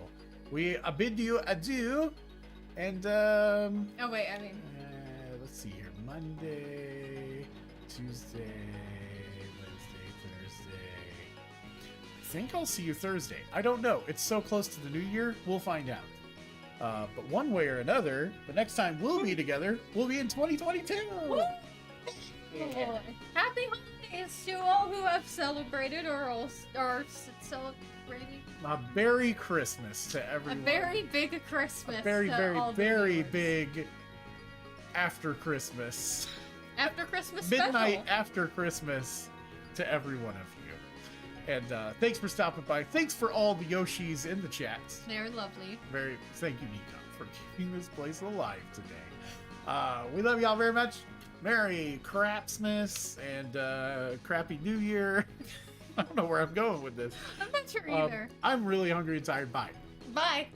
we bid you adieu, and Oh wait, I mean, let's see here. Monday, Tuesday, Wednesday, Thursday. I think I'll see you Thursday. I don't know. It's so close to the new year. We'll find out. But one way or another, the next time we'll be together, we'll be in 2022. oh, happy holidays to all who have celebrated or celebrating. A Merry Christmas to A everyone. very big Christmas. A very, to very, all the very viewers. big after Christmas. After Christmas Midnight special. after Christmas to every one of you. And thanks for stopping by. Thanks for all the Yoshis in the chat. They're lovely. Thank you, Nikon, for keeping this place alive today. We love y'all very much. Merry Crapsmas and Crappy New Year. I don't know where I'm going with this. I'm not sure either. I'm really hungry and tired. Bye. Bye.